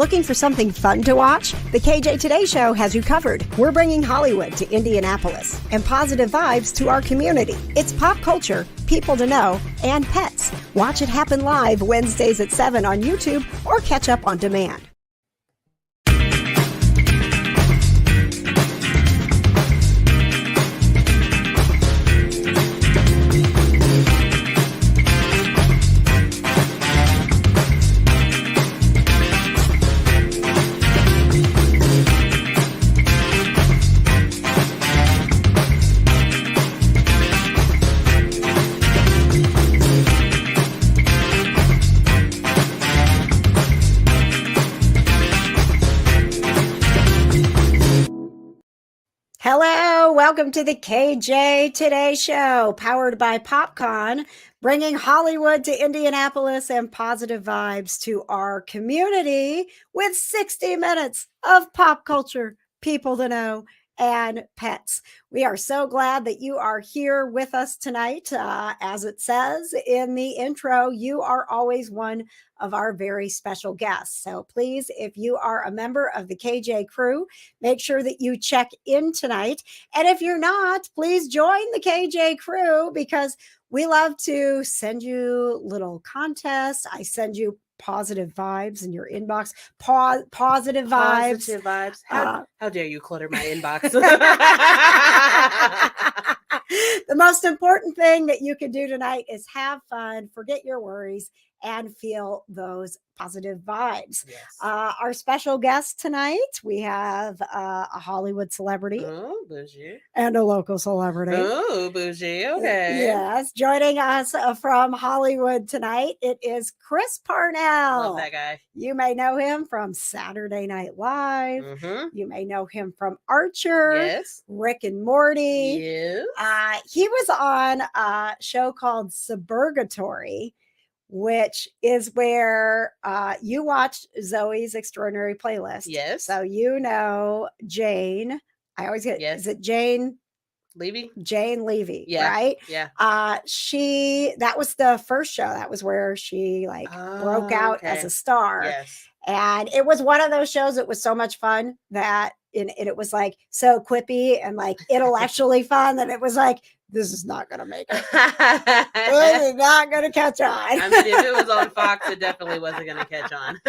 Looking for something fun to watch? The KJ Today Show has you covered. We're bringing Hollywood to Indianapolis and positive vibes to our community. It's pop culture, people to know, and pets. Watch it happen live Wednesdays at 7 on YouTube or catch up on demand. Hello, welcome to the KJ Today Show, powered by PopCon, bringing Hollywood to Indianapolis and positive vibes to our community with 60 minutes of pop culture, people to know, and pets. We are so glad that you are here with us tonight. As it says in the intro, you are always one of our very special guests. So please, if you are a member of the KJ crew, make sure that you check in tonight. And if you're not, please join the KJ crew because we love to send you little contests. I send you positive vibes in your inbox. Positive vibes. Positive vibes. How dare you clutter my inbox? The most important thing that you can do tonight is have fun, forget your worries, and feel those positive vibes. Yes. Our special guest tonight, we have a Hollywood celebrity. Oh, bougie. And a local celebrity. Oh, bougie. Okay. Yes. Joining us from Hollywood tonight, it is Chris Parnell. Love that guy. You may know him from Saturday Night Live. Mm-hmm. You may know him from Archer. Yes. Rick and Morty. Yes. He was on a show called Suburgatory, which is where you watched Zoe's Extraordinary Playlist. Yes. So you know Jane. I always get, Yes. is it Jane? Levy? Jane Levy, Yeah. right? Yeah. That was the first show. That was where she broke out as a star. Yes. And it was one of those shows that was so much fun that it was like so quippy and like intellectually fun that it was like, this is not going to make it. This is not going to catch on. I mean, if it was on Fox, it definitely wasn't going to catch on.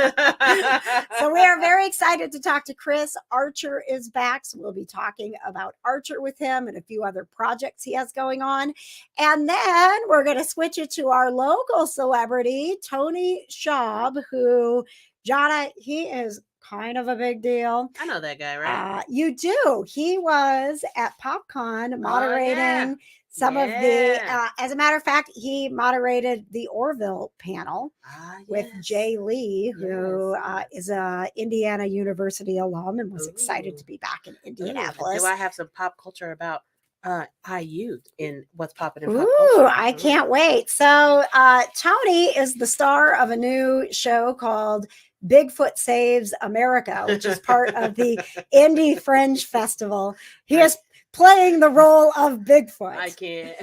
So we are very excited to talk to Chris. Archer is back. So we'll be talking about Archer with him and a few other projects he has going on. And then we're going to switch it to our local celebrity, Tony Schaab, who, Johna, he is kind of a big deal. I know that guy, right? You do. He was at PopCon moderating some of the, as a matter of fact, he moderated the Orville panel with Jay Lee, who is a Indiana University alum and was excited to be back in Indianapolis. Do I have some pop culture about IU in what's popping in pop culture? Ooh, I can't wait. So Tony is the star of a new show called Bigfoot Saves America, which is part of the IndyFringe Festival. He is playing the role of Bigfoot. I can't.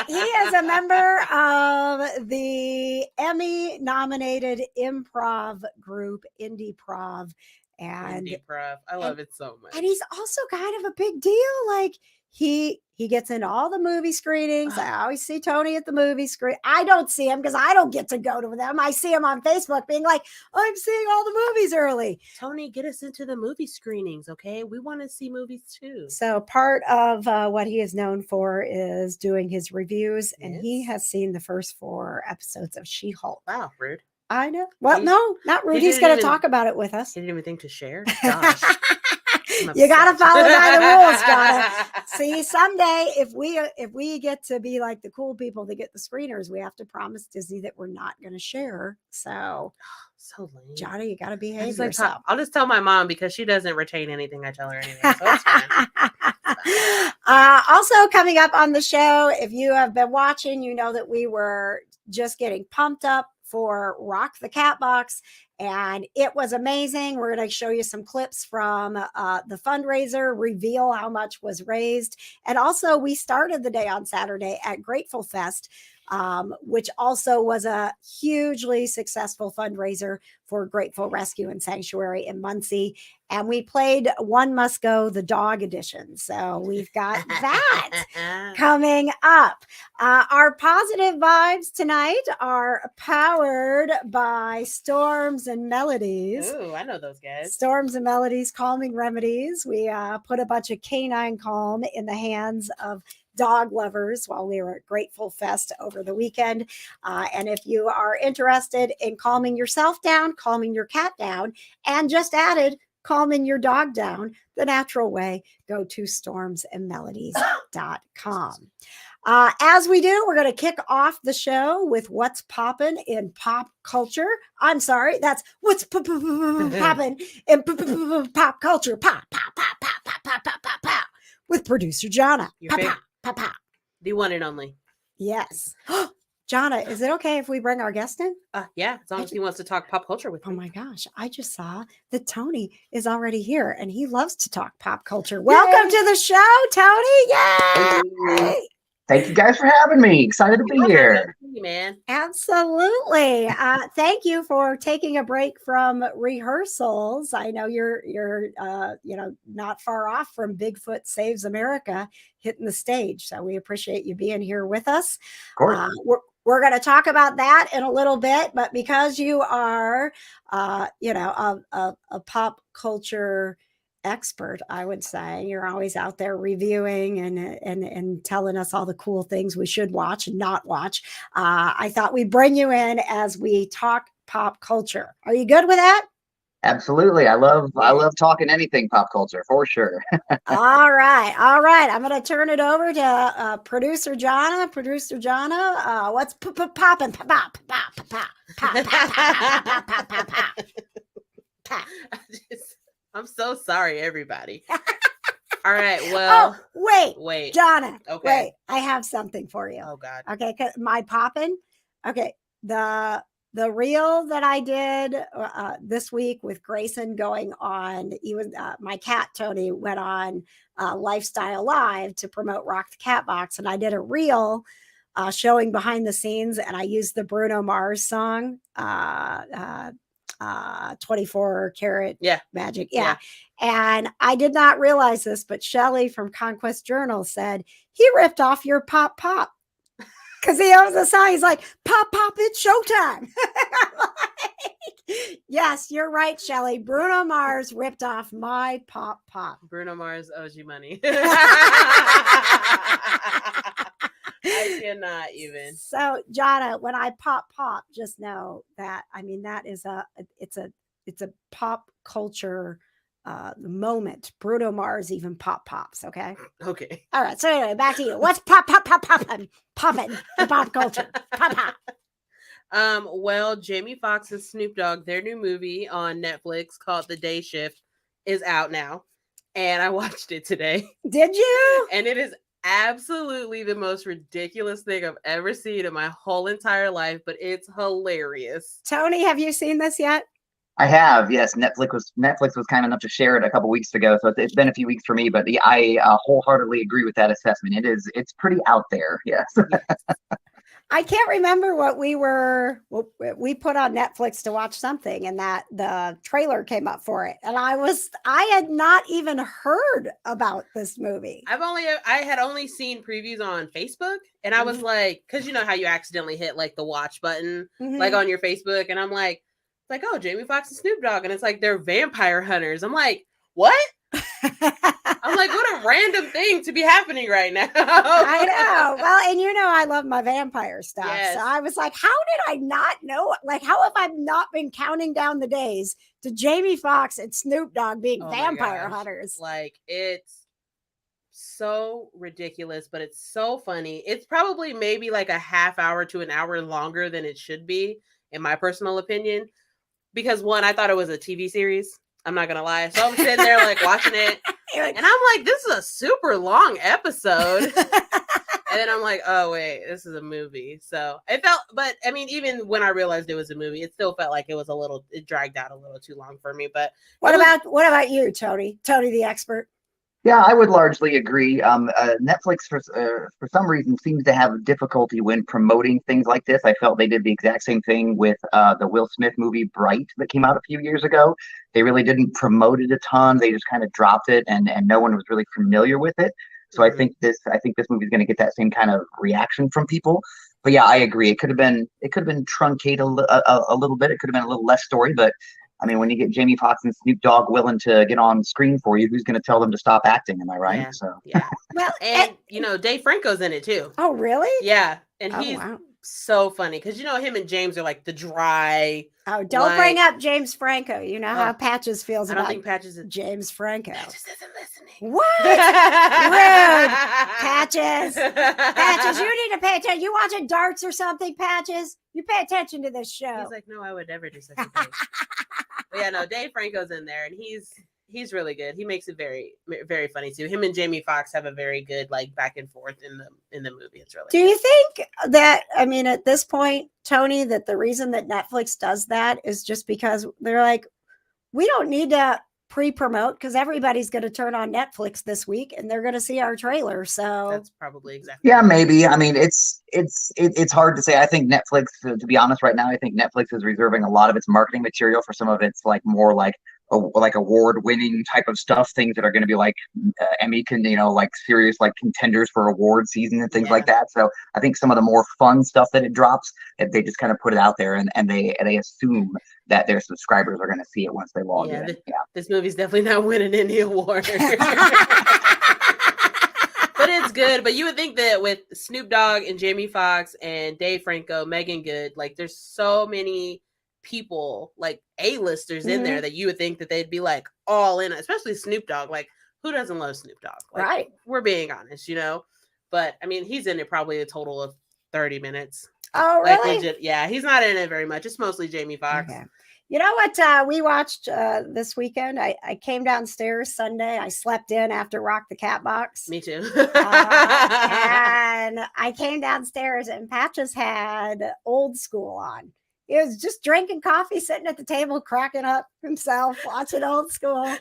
He is a member of the Emmy-nominated improv group IndyProv. And IndyProv. I love it so much. And he's also kind of a big deal. Like he gets into all the movie screenings. I always see Tony at the movie screen. I don't see him because I don't get to go to them. I see him on Facebook being like, I'm seeing all the movies early. Tony, get us into the movie screenings, okay? We want to see movies too. So part of what he is known for is doing his reviews, and he has seen the first 4 episodes of She-Hulk. Wow, rude. I know. Well, no, not rude. He's going to talk about it with us. He didn't even think to share. Gosh. You got to follow by the rules, Johna. See, someday if we get to be like the cool people that get the screeners, we have to promise Disney that we're not going to share. So lame. Johna, you got to behave yourself. I'll just tell my mom because she doesn't retain anything I tell her anyway. So it's fine. Also coming up on the show, if you have been watching, you know that we were just getting pumped up for Rock the Cat Box, and it was amazing. We're going to show you some clips from the fundraiser, reveal how much was raised, and also we started the day on Saturday at Grateful Fest which also was a hugely successful fundraiser for Grateful Rescue and Sanctuary in Muncie. And we played One Must Go, the dog edition. So we've got that coming up. Our positive vibes tonight are powered by Storms and Melodies. Ooh, I know those guys. Storms and Melodies, calming remedies. We put a bunch of canine calm in the hands of dog lovers while we were at Grateful Fest over the weekend. And if you are interested in calming yourself down, calming your cat down, and just added calming your dog down the natural way, go to stormsandmelodies.com. As we do, we're going to kick off the show with what's poppin' in pop culture. I'm sorry, that's what's poppin' in pop culture. Pop, pop, pop, pop, pop, pop, pop, pop, pop, with producer Johna. Your favorite, the one and only. Yes. Johna, is it okay if we bring our guest in? Yeah, as long as he wants to talk pop culture with me. Oh my gosh, I just saw that Tony is already here and he loves to talk pop culture. Welcome to the show, Tony. Yay! Thank you guys for having me. Excited to be here. Man. Absolutely. Thank you for taking a break from rehearsals. I know you're not far off from Bigfoot Saves America hitting the stage. So we appreciate you being here with us. Of course. We're going to talk about that in a little bit, but because you are, a pop culture expert, I would say you're always out there reviewing and telling us all the cool things we should watch and not watch. I thought we'd bring you in as we talk pop culture. Are you good with that? Absolutely. I love talking anything pop culture for sure. All right. I'm going to turn it over to producer Johna. Producer Johna, what's popping? I'm so sorry, everybody. All right. Well, wait, Johna. Okay. Wait, I have something for you. Oh God. Okay, my poppin'. Okay, the reel that I did this week with Grayson going on, even my cat Tony went on Lifestyle Live to promote Rock the Cat Box, and I did a reel showing behind the scenes, and I used the Bruno Mars song. 24 karat magic. Yeah. And I did not realize this, but Shelly from Conquest Journal said he ripped off your pop pop because he owns the song. He's like, pop, it's showtime. Yes, you're right, Shelly. Bruno Mars ripped off my pop pop. Bruno Mars owes you money. I cannot even. So, Johna, when I pop, just know that that is it's a pop culture moment. Bruno Mars even pops. Okay. Okay. All right. So anyway, back to you. What's popping in pop culture? Pop. Well, Jamie Foxx and Snoop Dogg, their new movie on Netflix called The Day Shift is out now, and I watched it today. Did you? And it is absolutely the most ridiculous thing I've ever seen in my whole entire life, but it's hilarious. Tony, have you seen this yet? I have, yes. Netflix was kind enough to share it a couple weeks ago, so it's been a few weeks for me. But I wholeheartedly agree with that assessment. It's pretty out there, yes. I can't remember what we put on Netflix to watch something, and that the trailer came up for it, and I had not even heard about this movie. I had only seen previews on Facebook, and I was like, because you know how you accidentally hit like the watch button like on your Facebook, and I'm like, oh, Jamie Foxx and Snoop Dogg, and it's like they're vampire hunters. I'm like, what? I'm like, what a random thing to be happening right now. I know. Well, and I love my vampire stuff. Yes. So I was like, how did I not know? Like, how have I not been counting down the days to Jamie Foxx and Snoop Dogg being vampire hunters? Like, it's so ridiculous, but it's so funny. It's probably maybe like a half hour to an hour longer than it should be, in my personal opinion. Because one, I thought it was a TV series. I'm not gonna lie. So I'm sitting there like watching it, and I'm like, this is a super long episode. And then I'm like, oh wait, this is a movie. So it felt, but I mean, even when I realized it was a movie, it still felt like it dragged out a little too long for me. But what about you, Tony? Tony the expert. Yeah, I would largely agree. Netflix, for some reason, seems to have difficulty when promoting things like this. I felt they did the exact same thing with the Will Smith movie Bright that came out a few years ago. They really didn't promote it a ton. They just kind of dropped it, and no one was really familiar with it. So I think this movie is going to get that same kind of reaction from people. But yeah, I agree. It could have been truncated a little bit. It could have been a little less story, but I mean, when you get Jamie Foxx and Snoop Dogg willing to get on screen for you, who's going to tell them to stop acting? Am I right? Yeah. So yeah. Well, and Dave Franco's in it too. Oh, really? Yeah, and he's so funny because him and James are like the dry. Oh, don't bring up James Franco. You know how Patches feels about. I don't think Patches is James Franco. Patches isn't listening. What? Rude, Patches. Patches, you need to pay attention. You watching darts or something, Patches? You pay attention to this show. He's like, no, I would never do such a thing. But yeah, no, Dave Franco's in there, and he's really good. He makes it very, very funny too. Him and Jamie Foxx have a very good like back and forth in the movie. It's really. Do you think that, I mean, at this point, Tony, that the reason that Netflix does that is just because they're like, we don't need to pre-promote because everybody's going to turn on Netflix this week and they're going to see our trailer. So that's probably exactly. Yeah, maybe. I mean, it's hard to say. I think Netflix, to be honest, right now, I think Netflix is reserving a lot of its marketing material for some of its like more like award-winning type of stuff, things that are going to be like Emmy like serious like contenders for award season and things like that. So I think some of the more fun stuff that it drops, they just kind of put it out there and they assume that their subscribers are going to see it once they log in. This movie's definitely not winning any award. But it's good. But you would think that with Snoop Dogg and Jamie Foxx and Dave Franco, Megan Good, like there's so many people like A-listers in there that you would think that they'd be like all in, especially Snoop Dogg. Like who doesn't love Snoop Dogg? Like, right. We're being honest, But I mean, he's in it probably a total of 30 minutes. Oh, really? Legit, yeah, he's not in it very much. It's mostly Jamie Foxx. Okay. You know what we watched this weekend? I came downstairs Sunday. I slept in after Rock the Cat Box. Me too. And I came downstairs and Patches had Old School on. He was just drinking coffee, sitting at the table, cracking up himself, watching Old School. When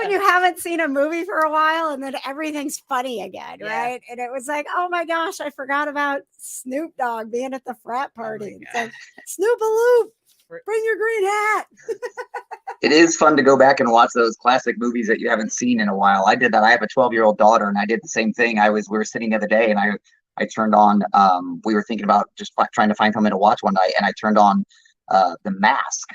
you haven't seen a movie for a while and then everything's funny again, right? And it was like, oh my gosh, I forgot about Snoop Dogg being at the frat party. It's like, Snoop-a-loop, bring your green hat. It is fun to go back and watch those classic movies that you haven't seen in a while. I did that. I have a 12-year-old daughter, and I did the same thing. We were sitting the other day, and I turned on, we were thinking about just trying to find something to watch one night, and I turned on The Mask,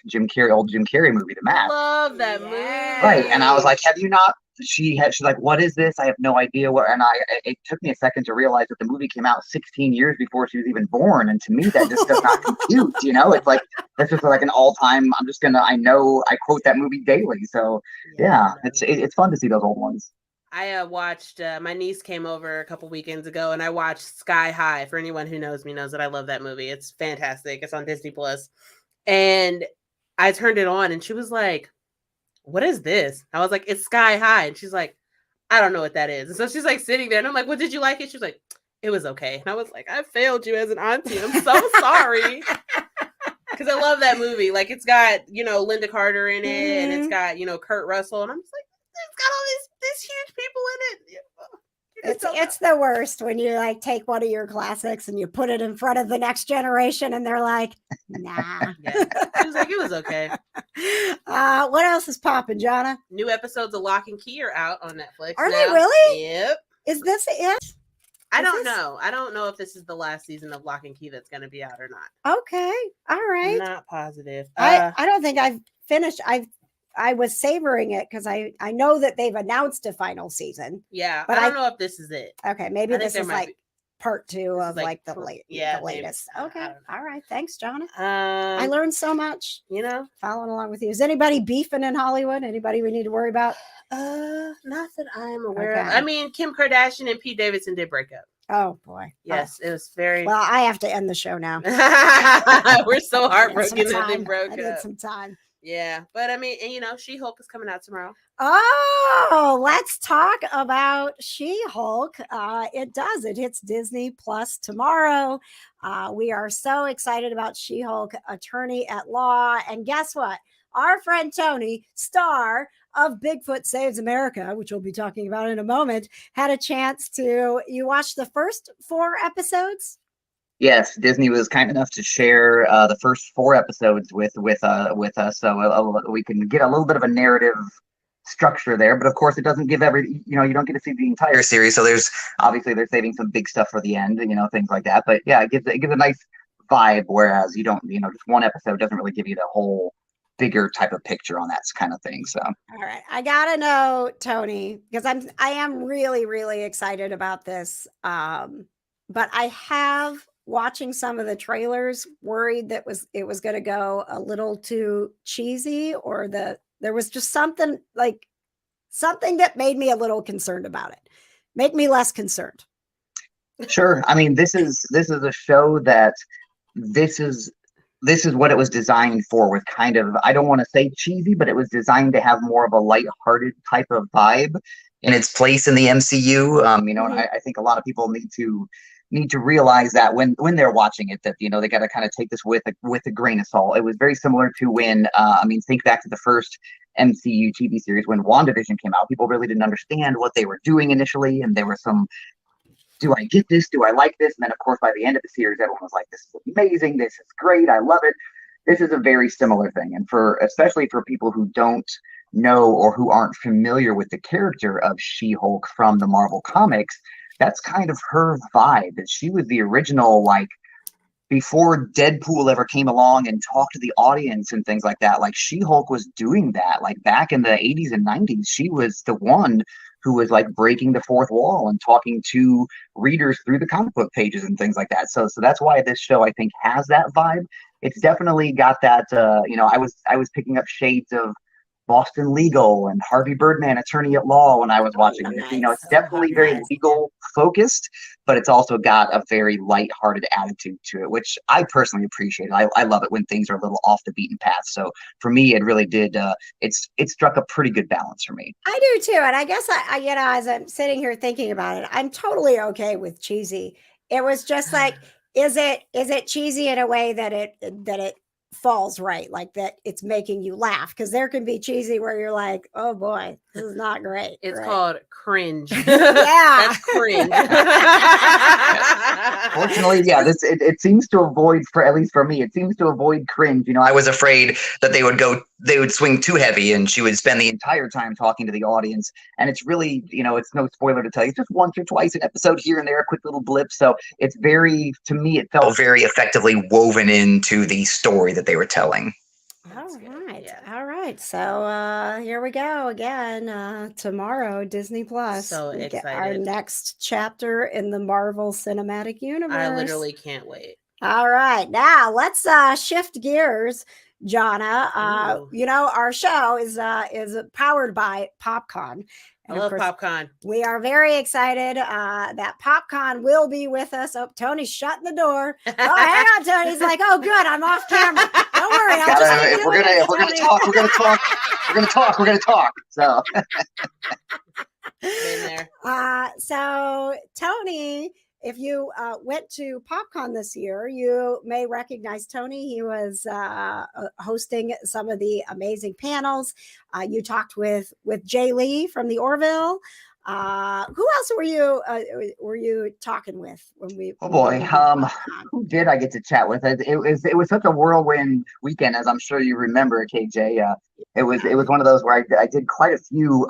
old Jim Carrey movie, The Mask. Love that movie. Right, and I was like, have you not? She's like, what is this? I have no idea what. And it took me a second to realize that the movie came out 16 years before she was even born, and to me that just does not compute. It's like that's just like an all-time. I quote that movie daily. So yeah, it's fun to see those old ones. I watched, my niece came over a couple weekends ago and I watched Sky High. For anyone who knows me knows that I love that movie. It's fantastic. It's on Disney Plus. And I turned it on and she was like, what is this? I was like, it's Sky High. And she's like, I don't know what that is. And so she's like sitting there and I'm like, well, did you like it? She's like, it was okay. And I was like, I failed you as an auntie. I'm so sorry. Because I love that movie. Like it's got, Linda Carter in it and it's got, Kurt Russell. And I'm just like, it's got all these huge people in it. It's the worst when you like take one of your classics and you put it in front of the next generation and they're like, nah. It was like, it was okay. What else is popping, Johna? New episodes of Lock and Key are out on Netflix. Are they really? Yep. Is this it? I don't know. I don't know if this is the last season of Lock and Key that's going to be out or not. Okay. All right. Not positive. I don't think I've finished. I was savoring it because I know that they've announced a final season. Yeah, but I don't know if this is it. Okay, maybe this is like part 2 of like the latest. Maybe. Okay, all right. Thanks, Johna. I learned so much. Following along with you. Is anybody beefing in Hollywood? Anybody we need to worry about? Not that I'm aware of. I mean, Kim Kardashian and Pete Davidson did break up. Oh boy. Yes, it was very. Well, I have to end the show now. We're so heartbroken that they broke up. I need some time. Yeah, but I mean, and you know, She-Hulk is coming out tomorrow. Oh, let's talk about She-Hulk. It hits Disney Plus tomorrow. We are so excited about She-Hulk, Attorney at Law. And guess what? Our friend Tony, star of Bigfoot Saves America, which we'll be talking about in a moment, had a chance to. You watched the first 4 episodes? Yes, Disney was kind enough to share the first 4 episodes with us, so we can get a little bit of a narrative structure there. But of course, it doesn't give you don't get to see the entire series. So there's obviously they're saving some big stuff for the end, things like that. But yeah, it gives a nice vibe. Whereas you don't, just one episode doesn't really give you the whole bigger type of picture on that kind of thing. So all right, I gotta know, Tony, because I am really, really excited about this. But I have, watching some of the trailers, worried that it was going to go a little too cheesy, or there was just something that made me a little concerned about it. Make me less concerned. Sure. I mean, this is a show that this is what it was designed for, with kind of, I don't want to say cheesy, but it was designed to have more of a lighthearted type of vibe in its place in the MCU. And I think a lot of people need to realize that when they're watching it, that they got to kind of take this with a grain of salt. It was very similar to when think back to the first MCU TV series when WandaVision came out. People really didn't understand what they were doing initially, and there were some, do I get this? Do I like this? And then of course by the end of the series, everyone was like, this is amazing, this is great, I love it. This is a very similar thing, and especially for people who don't know or who aren't familiar with the character of She-Hulk from the Marvel comics, that's kind of her vibe. She was the original, before Deadpool ever came along and talked to the audience and things like that, She-Hulk was doing that. Back in the 80s and 90s, she was the one who was breaking the fourth wall and talking to readers through the comic book pages and things like that. So that's why this show, I think, has that vibe. It's definitely got that, I was picking up shades of Boston Legal and Harvey Birdman, Attorney at Law, when I was watching it. It's definitely very legal focused, but it's also got a very lighthearted attitude to it, which I personally appreciate. I love it when things are a little off the beaten path. So for me, it really did. It struck a pretty good balance for me. I do too, and I guess I as I'm sitting here thinking about it, I'm totally okay with cheesy. It was just is it cheesy in a way that it falls right, that it's making you laugh? Because there can be cheesy where you're like, oh boy, this is not great. It's called cringe. Yeah. That's cringe. Fortunately, yeah, it seems to avoid, at least for me, it seems to avoid cringe. I was afraid that they would swing too heavy and she would spend the entire time talking to the audience. And it's really, it's no spoiler to tell you, it's just once or twice an episode here and there, a quick little blip. So it's to me, it felt very effectively woven into the story that they were telling. All right. So here we go again. Tomorrow, Disney Plus. So excited. Our next chapter in the Marvel Cinematic Universe. I literally can't wait. All right. Now let's shift gears, Johna. Our show is powered by PopCon. I love PopCon. We are very excited that PopCon will be with us. Oh, Tony's shutting the door. Oh, hang on, Tony. He's like, oh, good, I'm off camera. Don't worry. If we're gonna talk, we're gonna talk. So. Been there. So Tony, if you went to PopCon this year, you may recognize Tony. He was hosting some of the amazing panels. You talked with Jay Lee from the Orville. Who else were you talking with when we? Oh boy, who did I get to chat with? It was such a whirlwind weekend, as I'm sure you remember, KJ. It was one of those where I did quite a few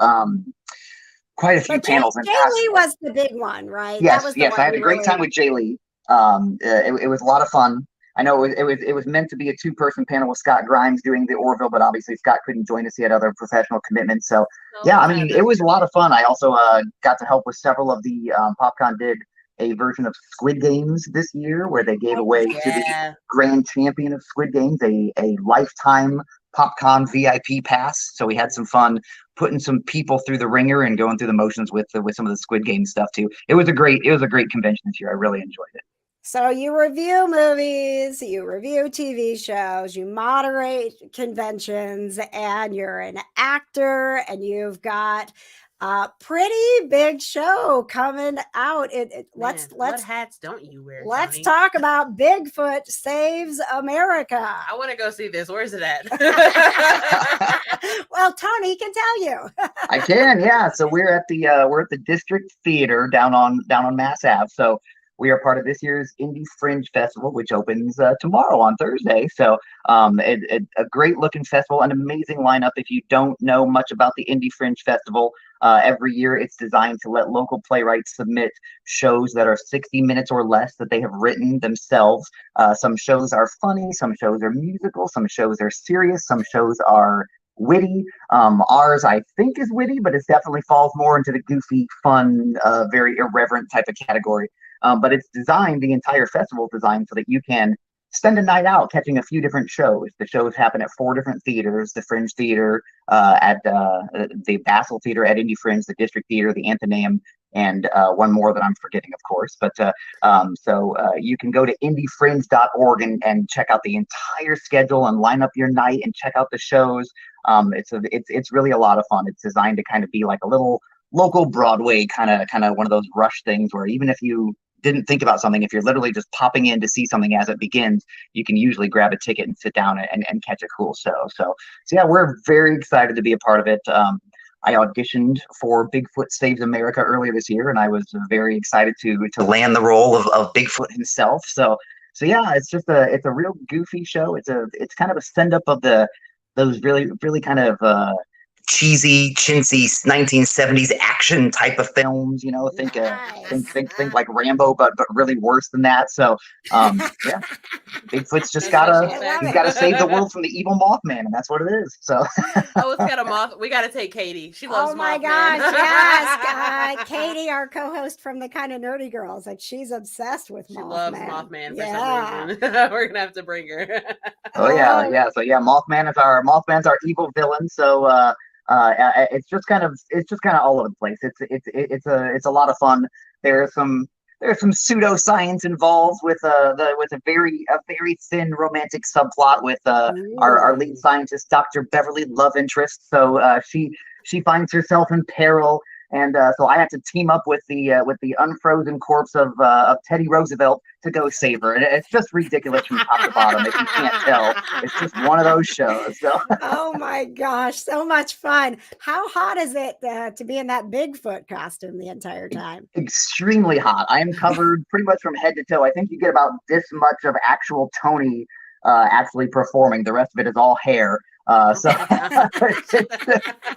panels. Jay Lee was the big one, right? Yes, I had a great time with Jay Lee. It was a lot of fun. I know it was meant to be a 2-person panel with Scott Grimes doing the Orville, but obviously Scott couldn't join us. He had other professional commitments. So it was a lot of fun. I also got to help with several of the PopCon did a version of Squid Games this year, where they gave away to the grand champion of Squid Games a lifetime PopCon VIP pass. So we had some fun putting some people through the ringer and going through the motions with some of the Squid Game stuff too. It was a great convention this year. I really enjoyed it. So you review movies, you review TV shows, you moderate conventions, and you're an actor, and you've got a pretty big show coming out. Man, what hats don't you wear? Let's Tony? talk about Bigfoot Saves America. I want to go see this. Where's it at? Well, Tony can tell you. I can, yeah. So we're at the District Theater down on Mass Ave. So we are part of this year's IndyFringe Festival, which opens tomorrow on Thursday. So a great looking festival, an amazing lineup. If you don't know much about the IndyFringe Festival, every year it's designed to let local playwrights submit shows that are 60 minutes or less that they have written themselves. Some shows are funny, some shows are musical, some shows are serious, some shows are witty. Ours, I think, is witty, but it definitely falls more into the goofy, fun, very irreverent type of category. But it's designed, the entire festival is designed so that you can spend a night out catching a few different shows. The shows happen at 4 different theaters: the Fringe Theater, at the Basel Theater at Indy Fringe, the District Theater, the Athenaeum, and one more that I'm forgetting, of course. But so you can go to indyfringe.org and check out the entire schedule and line up your night and check out the shows. It's really a lot of fun. It's designed to kind of be like a little local Broadway kind of one of those rush things where even if you didn't think about something, if you're literally just popping in to see something as it begins, you can usually grab a ticket and sit down and catch a cool show. So yeah, we're very excited to be a part of it. I auditioned for Bigfoot Saves America earlier this year, and I was very excited to land the role of Bigfoot himself. So yeah, it's a real goofy show. It's kind of a send up of those really kind of cheesy, chintzy 1970s action type of films, think like Rambo, but really worse than that. So yeah, Bigfoot's just gotta save the world from the evil Mothman, and that's what it is. So it's got a moth. We gotta take Katie. She loves. Oh my Mothman. gosh, yes, Katie, our co-host from the Kind of Nerdy Girls, like she's obsessed with Mothman. She loves Mothman for some reason. We're gonna have to bring her. Oh yeah. So yeah, Mothman's our evil villain. So it's just kind of all over the place. It's a lot of fun. There's some pseudoscience involved with a very thin romantic subplot with our lead scientist, Dr. Beverly love interest. So she finds herself in peril, and so I have to team up with the unfrozen corpse of Teddy Roosevelt to go save her. And it's just ridiculous from top to bottom. If you can't tell, it's just one of those shows. So. Oh my gosh, so much fun! How hot is it to be in that Bigfoot costume the entire time? Extremely hot. I am covered pretty much from head to toe. I think you get about this much of actual Tony actually performing. The rest of it is all hair. So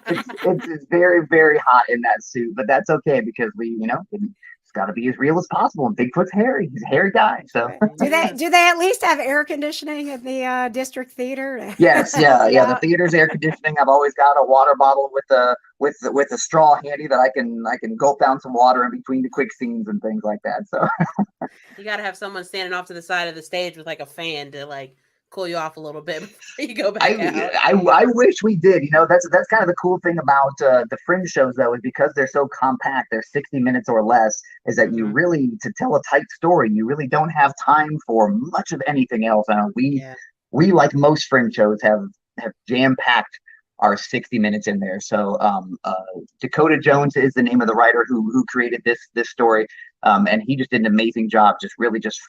it's very, very hot in that suit, but that's okay because it's got to be as real as possible. And Bigfoot's hairy; he's a hairy guy. So do they at least have air conditioning at the District Theater? Yes, yeah. The theater's air conditioning. I've always got a water bottle with a straw handy that I can gulp down some water in between the quick scenes and things like that. So you got to have someone standing off to the side of the stage with like a fan to like cool you off a little bit before you go back out. I wish we did. That's kind of the cool thing about the Fringe shows, though, is because they're so compact, they're 60 minutes or less, is that you really, to tell a tight story, you really don't have time for much of anything else. We like most Fringe shows have jam-packed our 60 minutes in there. So Dakota Jones is the name of the writer who created this story. And he just did an amazing job just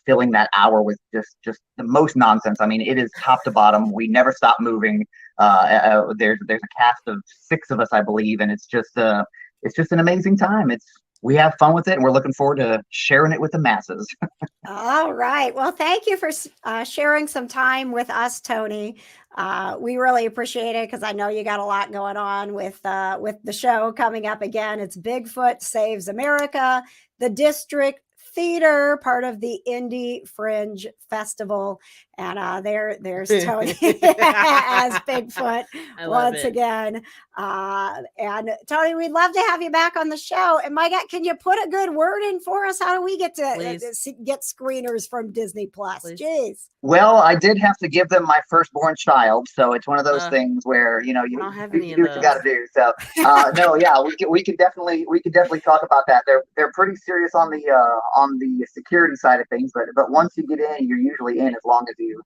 filling that hour with just the most nonsense. I mean, it is top to bottom. We never stop moving. There's a cast of 6 of us, I believe, and it's just an amazing time. We have fun with it, and we're looking forward to sharing it with the masses. All right. Well, thank you for sharing some time with us, Tony. We really appreciate it because I know you got a lot going on with the show coming up again. It's Bigfoot Saves America, the District Theater, part of the IndyFringe Festival, and there's Tony as Bigfoot once again. And Tony, we'd love to have you back on the show. And my God, can you put a good word in for us? How do we get to get screeners from Disney Plus? Jeez. Well, I did have to give them my firstborn child, so it's one of those things where you do what you got to do. So no, yeah, we can definitely talk about that. They're pretty serious on on the security side of things, but once you get in, you're usually in as long as you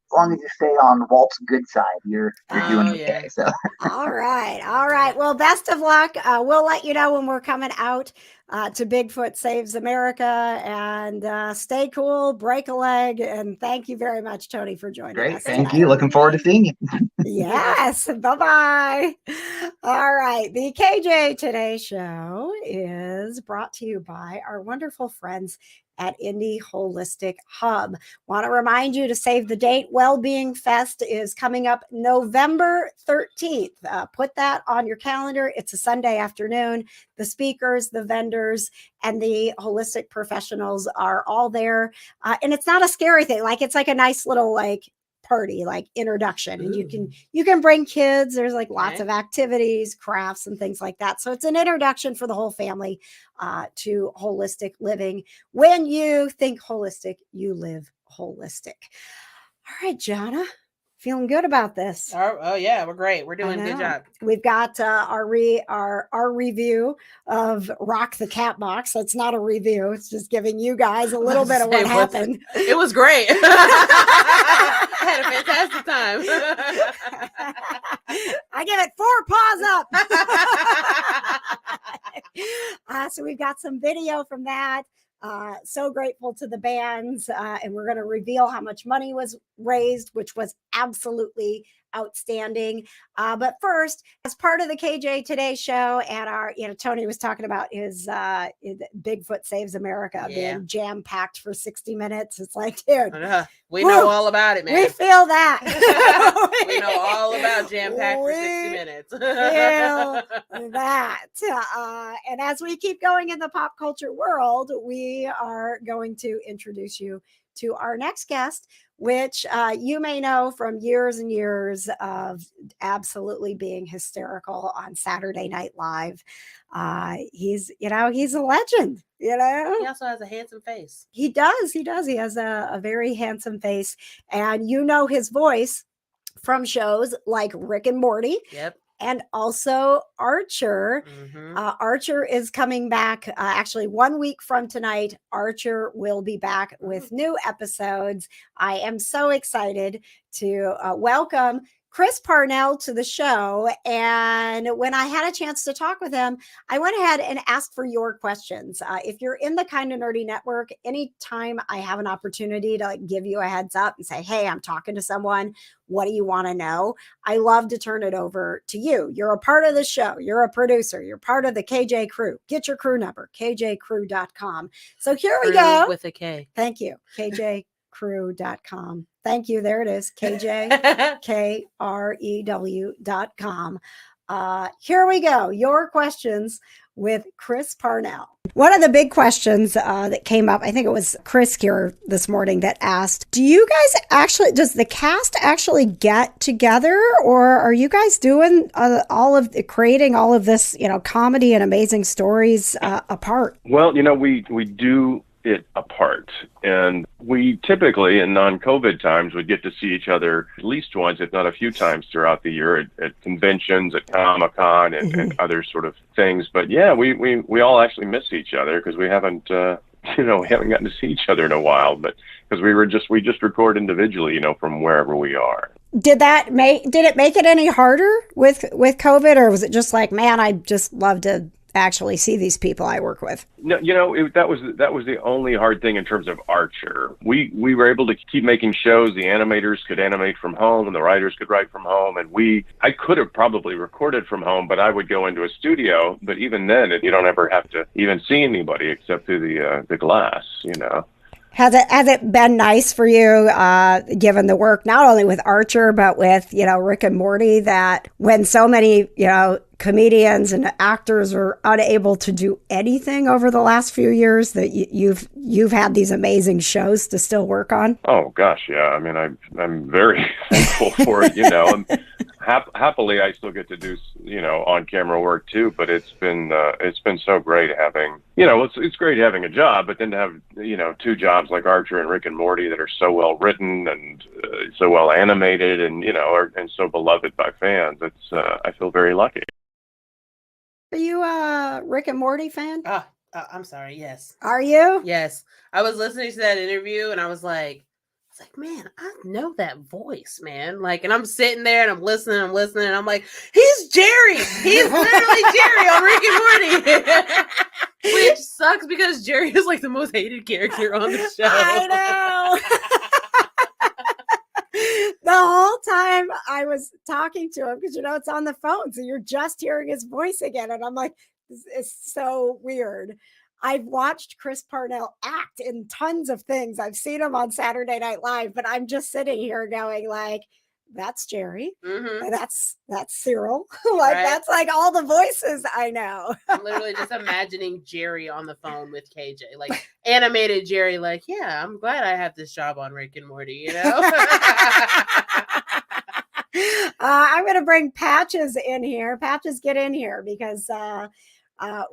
stay on Walt's good side, you're doing Oh, okay. yeah. So All right. Well, best of luck. We'll let you know when we're coming out to Bigfoot Saves America, and stay cool, break a leg, and thank you very much, Tony, for joining great. us. Thank tonight. you. Looking forward to seeing you. Yes. Bye-bye. All right. The KJ Today Show is brought to you by our wonderful friends at Indy Holistic Hub. Want to remind you to save the date. Wellbeing Fest is coming up November 13th. Put that on your calendar. It's a Sunday afternoon. The speakers, the vendors, and the holistic professionals are all there. And it's not a scary thing. Like, it's like a nice little party, like introduction. And you can bring kids. There's like lots of activities, crafts, and things like that. So it's an introduction for the whole family to holistic living. When you think holistic, you live holistic. All right, Johna, feeling good about this. Oh yeah, we're great. We're doing a good job. We've got our review of Rock the Cat Box. That's not a review. It's just giving you guys a little bit of what happened. It was great. I had a fantastic time. I give it 4 paws up. So we've got some video from that. So grateful to the bands, and we're going to reveal how much money was raised, which was absolutely outstanding. But first, as part of the KJ Today Show, and our, Tony was talking about his Bigfoot Saves America being jam packed for 60 minutes. It's like, dude, we know all about it, man. We feel that. We know all about jam packed for 60 minutes. Feel that. And as we keep going in the pop culture world, we are going to introduce you to our next guest, which you may know from years and years of absolutely being hysterical on Saturday Night Live. He's a legend. He also has a handsome face. He does. He has a very handsome face, and his voice from shows like Rick and Morty. Yep. And also Archer. Archer is coming back actually 1 week from tonight. Archer will be back with new episodes. I am so excited to welcome Chris Parnell to the show. And when I had a chance to talk with him, I went ahead and asked for your questions. If you're in the Kind of Nerdy Network, anytime I have an opportunity to give you a heads up and say, hey, I'm talking to someone, what do you want to know? I love to turn it over to you. You're a part of the show. You're a producer. You're part of the KJ crew. Get your crew number, kjcrew.com. So here we go. With a K. Thank you. kjcrew.com. Thank you. There it is. KJKREW.com. Here we go. Your questions with Chris Parnell. One of the big questions that came up, I think it was Chris here this morning that asked, does the cast actually get together, or are you guys doing creating all of this, comedy and amazing stories apart? Well, we do it apart, and we typically in non-COVID times would get to see each other at least once, if not a few times throughout the year at conventions, at Comic-Con, and other sort of things. But yeah, we all actually miss each other because we haven't gotten to see each other in a while, but because we just record individually, from wherever we are. Did it make it any harder with COVID, or was it just like, man, I just love to actually see these people I work with? No, that was the only hard thing in terms of Archer. We were able to keep making shows. The animators could animate from home, and the writers could write from home. And I could have probably recorded from home, but I would go into a studio. But even then, you don't ever have to even see anybody except through the glass, Has it been nice for you, given the work not only with Archer but with Rick and Morty, that when so many comedians and actors are unable to do anything over the last few years, that you've had these amazing shows to still work on? Oh gosh, yeah. I mean, I'm very thankful for it. Happily, I still get to do on camera work too. But it's been so great having it's great having a job, but then to have 2 jobs like Archer and Rick and Morty that are so well written and so well animated and and so beloved by fans. I feel very lucky. Are you a Rick and Morty fan? I'm sorry. Yes. Are you? Yes. I was listening to that interview and I was like, man, I know that voice, man. Like, and I'm sitting there and I'm listening, and I'm like, he's Jerry. He's literally Jerry on Rick and Morty. Which sucks because Jerry is like the most hated character on the show. I know. The whole time I was talking to him, because it's on the phone, so you're just hearing his voice again, and I'm like, it's so weird. I've watched Chris Parnell act in tons of things. I've seen him on Saturday Night Live, but I'm just sitting here going like, that's Jerry. Mm-hmm. That's Cyril. Like, right. That's like all the voices I know. I'm literally just imagining Jerry on the phone with KJ, like animated Jerry, like, yeah, I'm glad I have this job on Rick and Morty, I'm going to bring Patches in here. Patches, get in here, because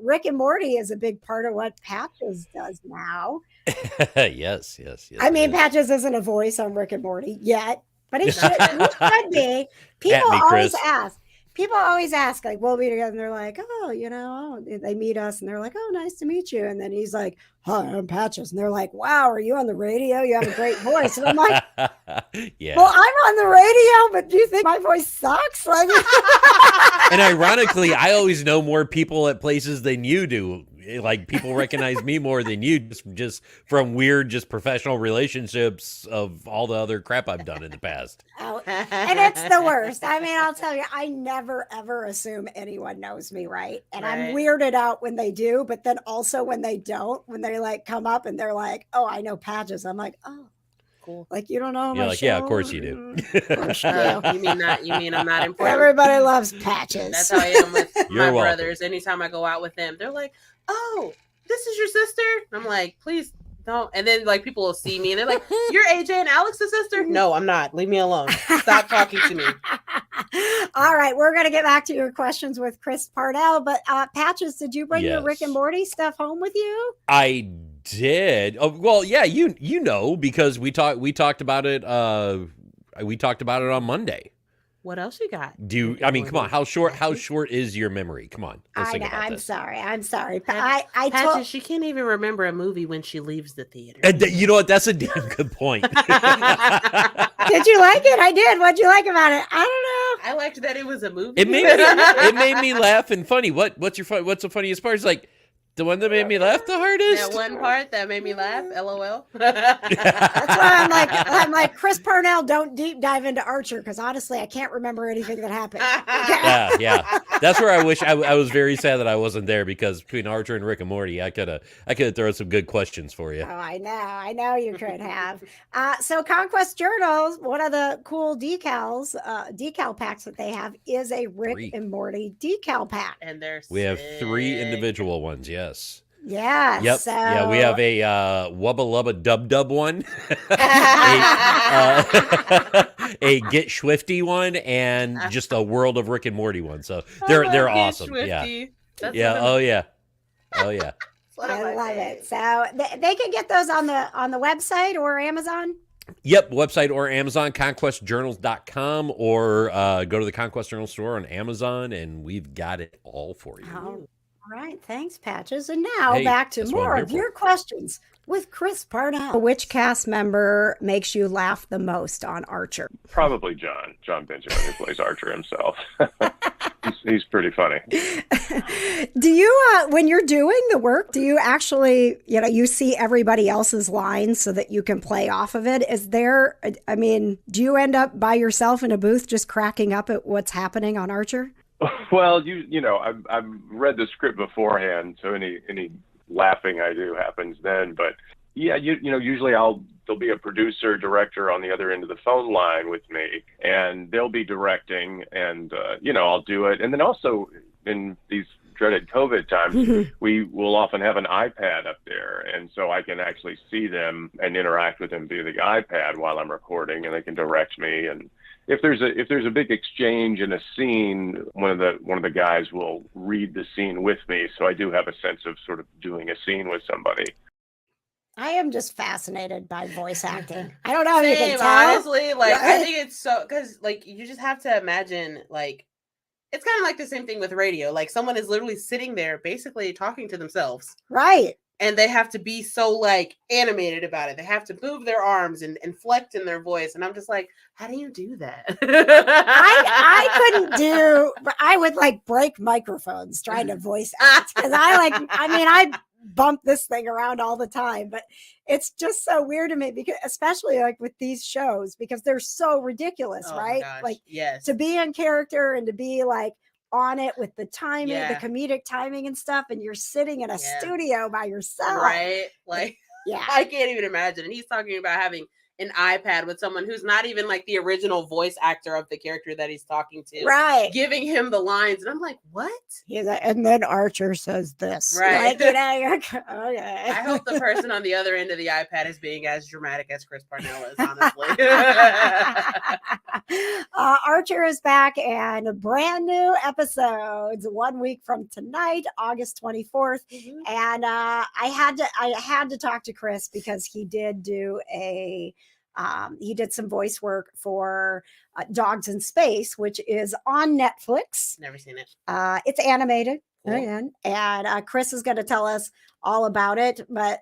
Rick and Morty is a big part of what Patches does now. Yes. I mean, Patches isn't a voice on Rick and Morty yet, but he should be. People always ask, like, we'll be together, and they're like, oh, they meet us, and they're like, oh, nice to meet you. And then he's like, hi, I'm Patches. And they're like, wow, are you on the radio? You have a great voice. And I'm like, yeah. Well, I'm on the radio, but do you think my voice sucks? Like, and ironically, I always know more people at places than you do. Like, people recognize me more than you, just from weird, just professional relationships of all the other crap I've done in the past. And it's the worst. I mean, I'll tell you, I never, ever assume anyone knows me, right? And I'm weirded out when they do, but then also when they don't, when they like come up and they're like, oh, I know Patches. I'm like, oh. Cool. Like, you don't know my show? Yeah, of course you do. You mean I'm not important? Everybody loves Patches. That's how I am with my brothers. Anytime I go out with them, they're like, oh, this is your sister? I'm like, please don't. And then like people will see me and they're like, you're AJ and Alex's sister? No, I'm not. Leave me alone. Stop talking to me. All right, we're going to get back to your questions with Chris Parnell, but Patches, did you bring your Rick and Morty stuff home with you? I did. Oh, well, yeah, you know, because we talked about it. We talked about it on Monday. What else you got? I mean, come on. How short is your memory? Come on. I'm sorry. Patches, she can't even remember a movie when she leaves the theater. You know what? That's a damn good point. Did you like it? I did. What'd you like about it? I don't know. I liked that it was a movie. It made me laugh and funny. What's the funniest part? It's like, the one that made me laugh the hardest? That one part that made me laugh, LOL. That's why I'm like, Chris Parnell, don't deep dive into Archer, because honestly, I can't remember anything that happened. Yeah. That's where I wish I was very sad that I wasn't there, because between Archer and Rick and Morty, I could have thrown some good questions for you. Oh, I know you could have. So Conquest Journals, one of the cool decal packs that they have is a Rick and Morty decal pack. And we have 3 individual ones, yes. Yeah. Yep. So... Yeah, we have a Wubba Lubba Dub Dub one, a Get Swifty one, and just a World of Rick and Morty one. So they're awesome. Swifty. Yeah. Oh yeah. I love it. So they can get those on the website or Amazon. Yep, website or Amazon, conquestjournals.com, or go to the Conquest Journal store on Amazon, and we've got it all for you. All right, thanks, Patches. And now back to more of your questions with Chris Parnell. Which cast member makes you laugh the most on Archer? Probably John Benjamin, who plays Archer himself. He's pretty funny. Do you, when you're doing the work, do you actually, you see everybody else's lines so that you can play off of it? Do you end up by yourself in a booth just cracking up at what's happening on Archer? Well, I've read the script beforehand, so any laughing I do happens then. But yeah, usually there'll be a producer, director on the other end of the phone line with me, and they'll be directing, and I'll do it. And then also in these dreaded COVID times, we will often have an iPad up there, and so I can actually see them and interact with them via the iPad while I'm recording, and they can direct me. And if there's a big exchange in a scene, one of the guys will read the scene with me, so I do have a sense of sort of doing a scene with somebody. I am just fascinated by voice acting. I don't know if you can tell. Honestly, I think it's so, because you just have to imagine it's kind of like the same thing with radio. Like someone is literally sitting there basically talking to themselves. Right. And they have to be so like animated about it. They have to move their arms and inflect in their voice. And I'm just like, how do you do that? I couldn't do, I would like break microphones trying to voice act. Because I bump this thing around all the time, but it's just so weird to me because especially like with these shows, because they're so ridiculous, Oh my right? gosh, Like yes. to be in character and to be like on it with the timing, Yeah. the comedic timing and stuff, and you're sitting in a Yeah. studio by yourself. Right? Like, Yeah. I can't even imagine. And he's talking about having an iPad with someone who's not even like the original voice actor of the character that he's talking to, Right. giving him the lines. And I'm like, what? He's like, and then Archer says this. Right. Like, you know, you're like, okay. I hope the person on the other end of the iPad is being as dramatic as Chris Parnell is, honestly. Archer is back and brand new episodes 1 week from tonight, August 24th. Mhm. And I had to talk to Chris because he did do he did some voice work for Dogs in Space, which is on Netflix. Never seen it. It's animated. Cool. And Chris is going to tell us all about it. But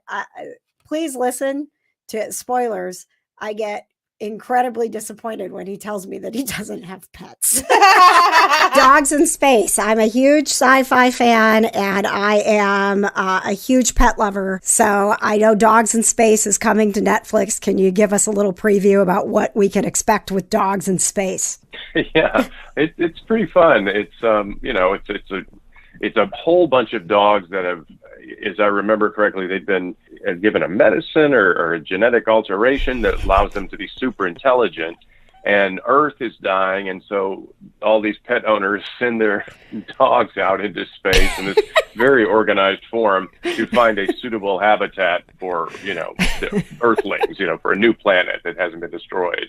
please listen to spoilers. I get incredibly disappointed when he tells me that he doesn't have pets. Dogs in Space. I'm a huge sci-fi fan and I am a huge pet lover. So I know Dogs in Space is coming to Netflix. Can you give us a little preview about what we can expect with Dogs in Space? Yeah, it's pretty fun. It's it's a whole bunch of dogs that have, as I remember correctly, they've been given a medicine or a genetic alteration that allows them to be super intelligent. And Earth is dying, and so all these pet owners send their dogs out into space in this very organized form to find a suitable habitat for, the Earthlings, for a new planet that hasn't been destroyed.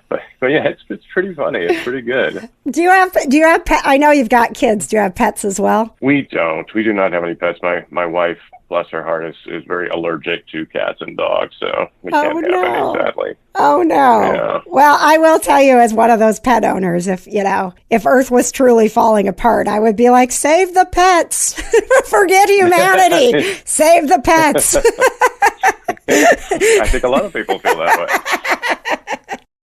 But yeah, it's pretty funny. It's pretty good. Do you have pet? I know you've got kids. Do you have pets as well? We don't. We do not have any pets. My wife, bless her heart, is very allergic to cats and dogs, so we can't have any, sadly. Oh no. Yeah. Well, I will tell you, as one of those pet owners, if Earth was truly falling apart, I would be like, save the pets. Forget humanity. Save the pets. I think a lot of people feel that way.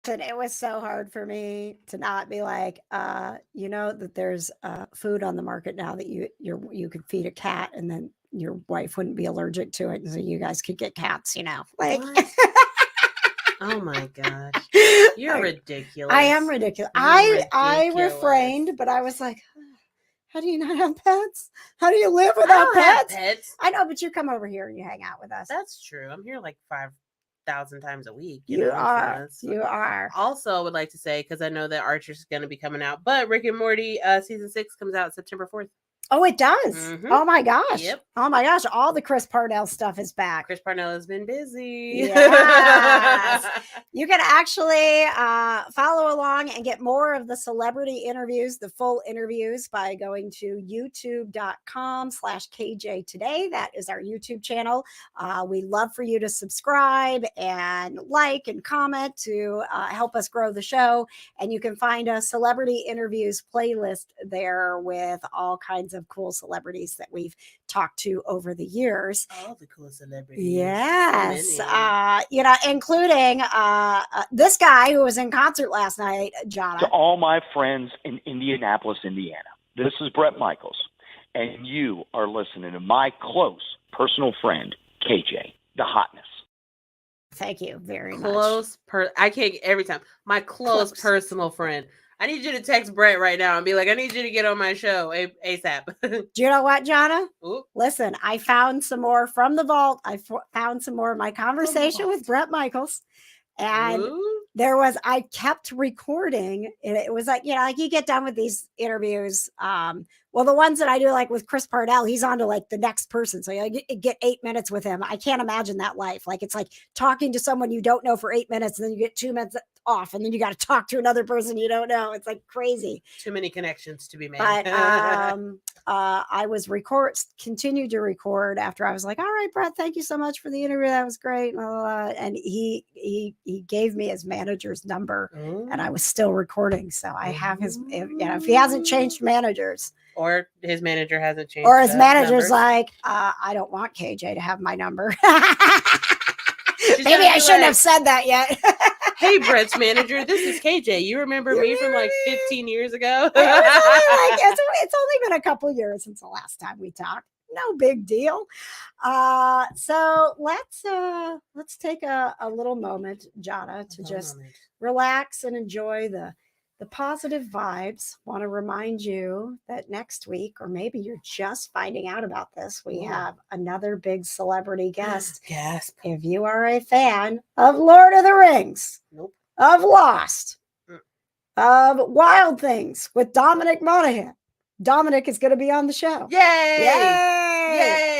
And it was so hard for me to not be like, that there's food on the market now that you could feed a cat and then your wife wouldn't be allergic to it, and so you guys could get cats, like. Oh my gosh, you're ridiculous. I am ridiculous. I refrained, but I was like, how do you not have pets? How do you live without pets? I know, but you come over here and you hang out with us. That's true. I'm here like 5,000 times a week. You are. Also, I would like to say, because I know that Archer's going to be coming out, but Rick and Morty season 6 comes out September 4th. Oh, it does. Mm-hmm. Oh my gosh. Yep. Oh my gosh. All the Chris Parnell stuff is back. Chris Parnell has been busy. Yes. You can actually follow along and get more of the celebrity interviews, the full interviews, by going to youtube.com/KJ Today. That is our YouTube channel. We love for you to subscribe and like and comment to help us grow the show. And you can find a celebrity interviews playlist there with all kinds of cool celebrities that we've talked to over the years. All the cool celebrities. Yes. Including this guy who was in concert last night, Johna. To all my friends in Indianapolis, Indiana, this is Brett Michaels, and you are listening to my close personal friend, KJ, the hotness. Thank you very much. I can't every time. My close personal friend. I need you to text Brett right now and be like, I need you to get on my show ASAP. Do you know what, Johna? Ooh. Listen, I found some more from the vault. I found some more of my conversation with Brett Michaels. And I kept recording. And it was like, you get done with these interviews. Well, the ones that I do, like with Chris Parnell, he's on to like the next person. So you get 8 minutes with him. I can't imagine that life. Like, it's like talking to someone you don't know for 8 minutes and then you get 2 minutes off, and then you got to talk to another person you don't know. It's like crazy. Too many connections to be made. But I was continued to record after I was like, all right, Brett, thank you so much for the interview. That was great. And he gave me his manager's number, and I was still recording. So I have his, if he hasn't changed managers, or his manager hasn't changed, or his manager's numbers. like, I don't want KJ to have my number. Maybe I shouldn't have said that yet. Hey, Brett's manager, this is KJ. You remember me from like 15 years ago? It's only been a couple years since the last time we talked. No big deal. So let's take a little moment, Johna, to just relax and enjoy the positive vibes. Want to remind you that next week, or maybe you're just finding out about this, we have another big celebrity guest. Gasp. If you are a fan of Lord of the Rings, of Lost, of Wild Things with Dominic Monaghan, Dominic is going to be on the show. Yay! Yay!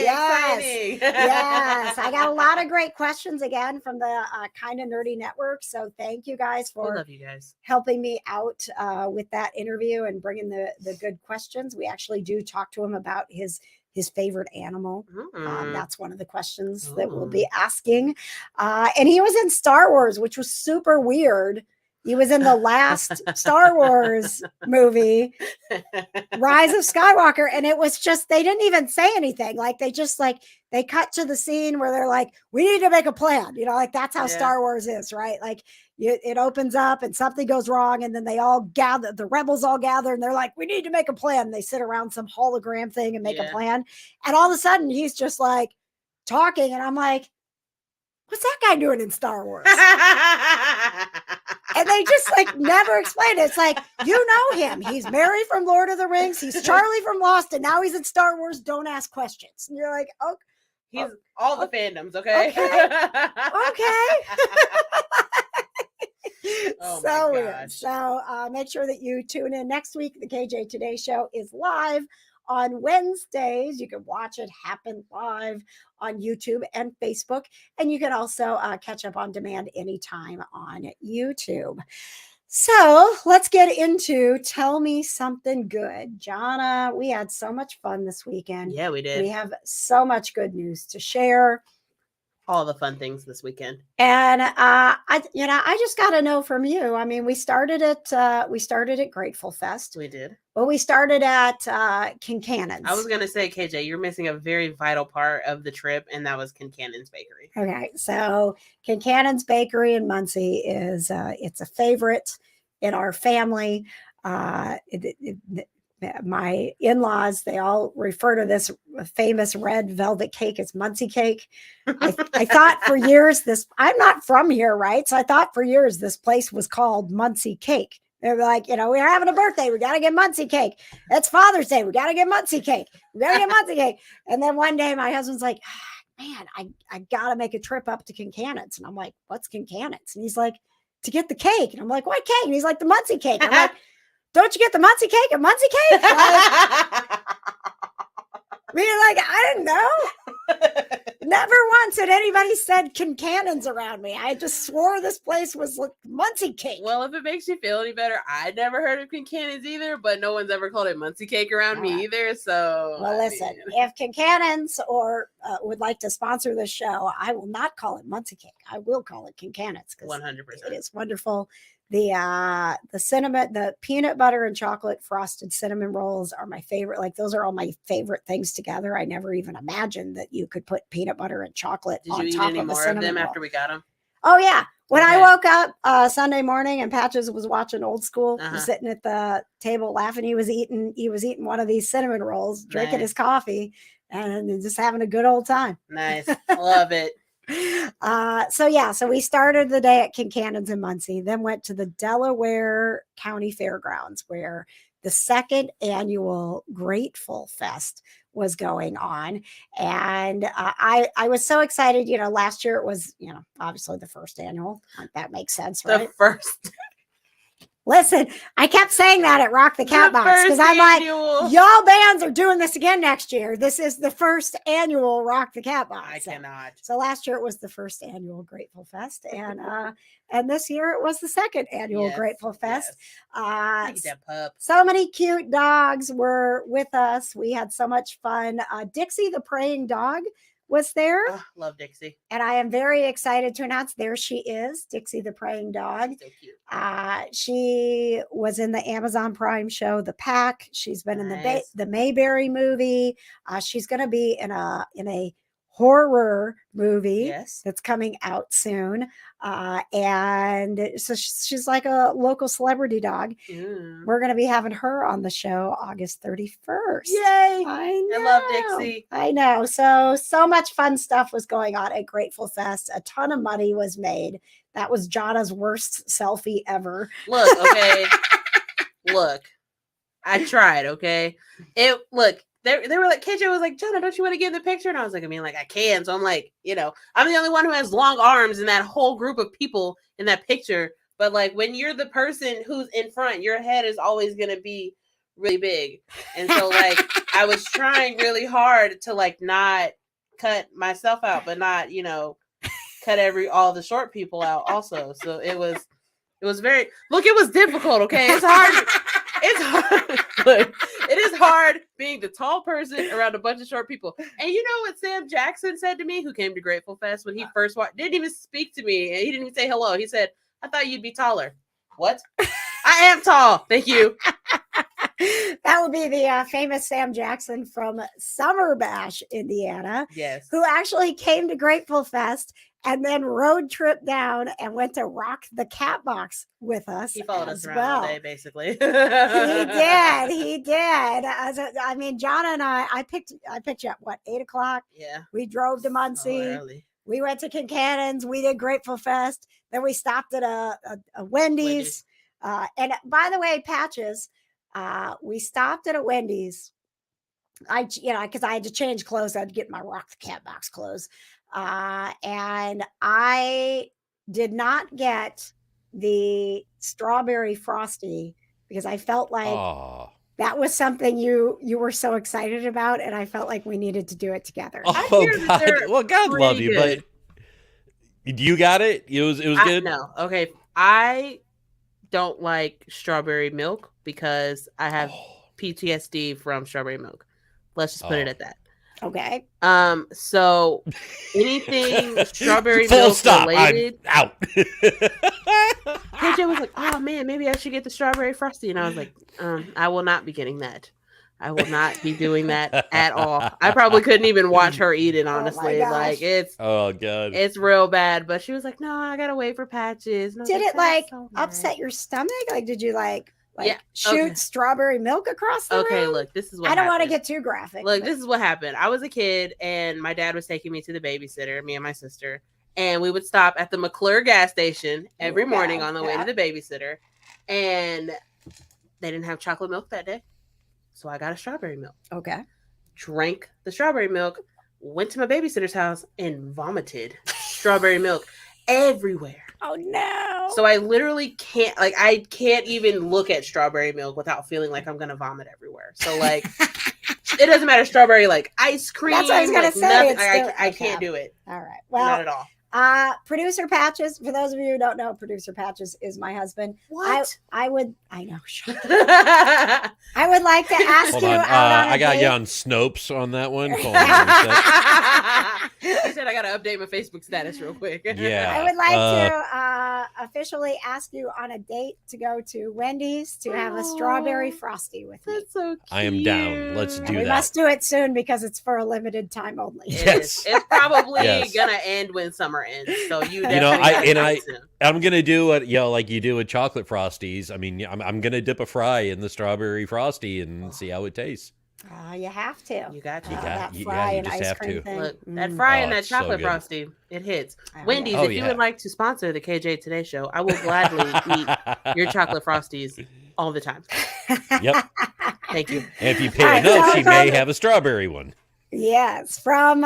Yes! Exciting! Yes! I got a lot of great questions again from the Kinda Nerdy Network. So thank you guys for love you guys. helping me out with that interview and bringing the good questions. We actually do talk to him about his favorite animal. That's one of the questions that we'll be asking. And he was in Star Wars, which was super weird. He was in the last Star Wars movie, Rise of Skywalker. And it was just, they didn't even say anything. Like they cut to the scene where they're like, we need to make a plan. Like that's how Star Wars is, right? Like it opens up and something goes wrong. And then they all gather, the rebels all gather and they're like, we need to make a plan. And they sit around some hologram thing and make a plan. And all of a sudden he's just like talking. And I'm like, what's that guy doing in Star Wars? And they just like never explain it. It's like, you know him. He's Mary from Lord of the Rings. He's Charlie from Lost. And now he's in Star Wars. Don't ask questions. And you're like, oh. He's all the fandoms, okay? Okay. So weird. So make sure that you tune in next week. The KJ Today Show is live on Wednesdays. You can watch it happen live on YouTube and Facebook. And you can also catch up on demand anytime on YouTube. So let's get into Tell Me Something Good. Johna, we had so much fun this weekend. Yeah, we did. We have so much good news to share. All the fun things this weekend. And I just got to know from you. I mean, we started at Grateful Fest. We did. Well, we started at Kincannon's. I was gonna say, KJ, you're missing a very vital part of the trip, and that was Kincannon's Bakery. Okay, so Kincannon's Bakery in Muncie is it's a favorite in our family. My in-laws, they all refer to this famous red velvet cake as Muncie cake. I thought for years I'm not from here, right? So I thought for years this place was called Muncie Cake. They're like, we're having a birthday. We got to get Muncie cake. It's Father's Day. We got to get Muncie cake. We got to get Muncie cake. And then one day my husband's like, man, I got to make a trip up to Kincannon's. And I'm like, what's Kincannon's? And he's like, to get the cake. And I'm like, what cake? And he's like, the Muncie cake. I'm like, don't you get the Muncie cake at Muncie cake? I didn't know. Never once had anybody said Kincannon's around me. I just swore this place was like Muncie cake. Well, if it makes you feel any better, I never heard of Kincannon's either, but no one's ever called it Muncie cake around me either. So, well, listen, if Kincannon's would like to sponsor this show, I will not call it Muncie cake. I will call it Kincannon's because 100%. It is wonderful. The cinnamon, the peanut butter and chocolate frosted cinnamon rolls are my favorite. Like those are all my favorite things together. I never even imagined that you could put peanut butter and chocolate on top of a cinnamon roll. Did you eat any more of them after we got them? Oh yeah. When I woke up Sunday morning and Patches was watching Old School, sitting at the table laughing, he was eating one of these cinnamon rolls, drinking his coffee, and just having a good old time. Nice. Love it. So we started the day at Kincannon's in Muncie, then went to the Delaware County Fairgrounds where the second annual Grateful Fest was going on. And I was so excited. Last year it was, obviously the first annual. Like, that makes sense, right? The first. Listen, I kept saying that at Rock the Cat Box because I'm like, annual. y'all bands are doing this again next year. This is the first annual Rock the Cat Box. I cannot. So last year it was the first annual Grateful Fest, and this year it was the second annual Yes, Grateful Fest. Look at that pup. So many cute dogs were with us. We had so much fun. Dixie the praying dog was there. Oh, love Dixie. And I am very excited to announce there she is, Dixie the praying dog. So cute. She was in the Amazon Prime show The Pack. She's been in Nice. the Mayberry movie. She's going to be in a horror movie Yes. that's coming out soon. And so she's like a local celebrity dog. Mm. We're going to be having her on the show August 31st. Yay. I know. I love Dixie. I know. So much fun stuff was going on at Grateful Fest. A ton of money was made. That was Jona's worst selfie ever. Look, okay. Look, I tried, okay? They were like, KJ was like, Johna, don't you want to get in the picture? And I was like, I can. So I'm like, I'm the only one who has long arms in that whole group of people in that picture. But like when you're the person who's in front, your head is always going to be really big. And so like I was trying really hard to like not cut myself out, but not, cut all the short people out also. So it was it was difficult. Okay. It's hard. It's hard. Look, it is hard being the tall person around a bunch of short people. And you know what Sam Jackson said to me, who came to Grateful Fest when he first walked, didn't even speak to me. And he didn't even say hello. He said, I thought you'd be taller. What? I am tall. Thank you. That would be the famous Sam Jackson from Summer Bash, Indiana, Yes. who actually came to Grateful Fest and then road trip down and went to Rock the Cat Box with us. He followed us as around well. all day, basically. He did. Johna and I picked you up, 8:00? Yeah. We drove to So Muncie. early. We went to Kincannon. We did Grateful Fest. Then we stopped at a Wendy's. And by the way, Patches, we stopped at a Wendy's. Because I had to change clothes. I had to get my Rock the Cat Box clothes. And I did not get the strawberry frosty because I felt like that was something you were so excited about, and I felt like we needed to do it together. I Oh hear that God! they're Well, God love pretty you, good. but you got it. It was good. No, okay. I don't like strawberry milk because I have PTSD from strawberry milk. Let's just put it at that. Okay. So anything strawberry Full milk stop. related. I'm out. KJ was like, "Oh man, maybe I should get the strawberry frosty," and I was like, "I will not be getting that. I will not be doing that at all. I probably couldn't even watch her eat it. Honestly, gosh. Oh God, it's real bad." But she was like, "No, I gotta wait for Patches." And I was Did it "That's so nice." upset your stomach? Like, did you Yeah, shoot okay. strawberry milk across the Okay, room? look, this is what I don't want to happened. get too graphic. Look, but- this is what happened. I was a kid and my dad was taking me to the babysitter, me and my sister, and we would stop at the McClure gas station every morning on the way to the babysitter. And they didn't have chocolate milk that day. So I got a strawberry milk. Okay. Drank the strawberry milk, went to my babysitter's house and vomited strawberry milk everywhere. Oh no. So I literally can't, I can't even look at strawberry milk without feeling like I'm going to vomit everywhere. So it doesn't matter. Strawberberry, ice cream. That's what I was gonna say, nothing, it's still- I okay. can't do it. All right. Not Well, at all. Producer Patches, for those of you who don't know, Producer Patches is my husband. What? I would like to ask hold you on. out on a I got date. you on Snopes on that one. Hold on a sec. I said I got to update my Facebook status real quick. Yeah. I would like to officially ask you on a date to go to Wendy's to have a strawberry Aw, frosty with me. That's so cute. I am down. Let's And do we that. must do it soon because it's for a limited time only. It Yes. is. It's probably Yes. gonna end when summer ends. So you know, definitely gotta do it soon. I'm gonna do what like you do with chocolate frosties. I mean, I'm gonna dip a fry in the strawberry frosty and see how it tastes. You have to. You got to. You got- that you- fry you and just ice have cream to. thing. Look, that Mm. fry Oh, and that it's so chocolate good. frosty, it hits. Oh, Wendy's, yeah. if you would like to sponsor the KJ Today Show, I will gladly eat your chocolate frosties all the time. Yep. Thank you. And if you pay All right, enough, so she go may to- have a strawberry one. Yes, from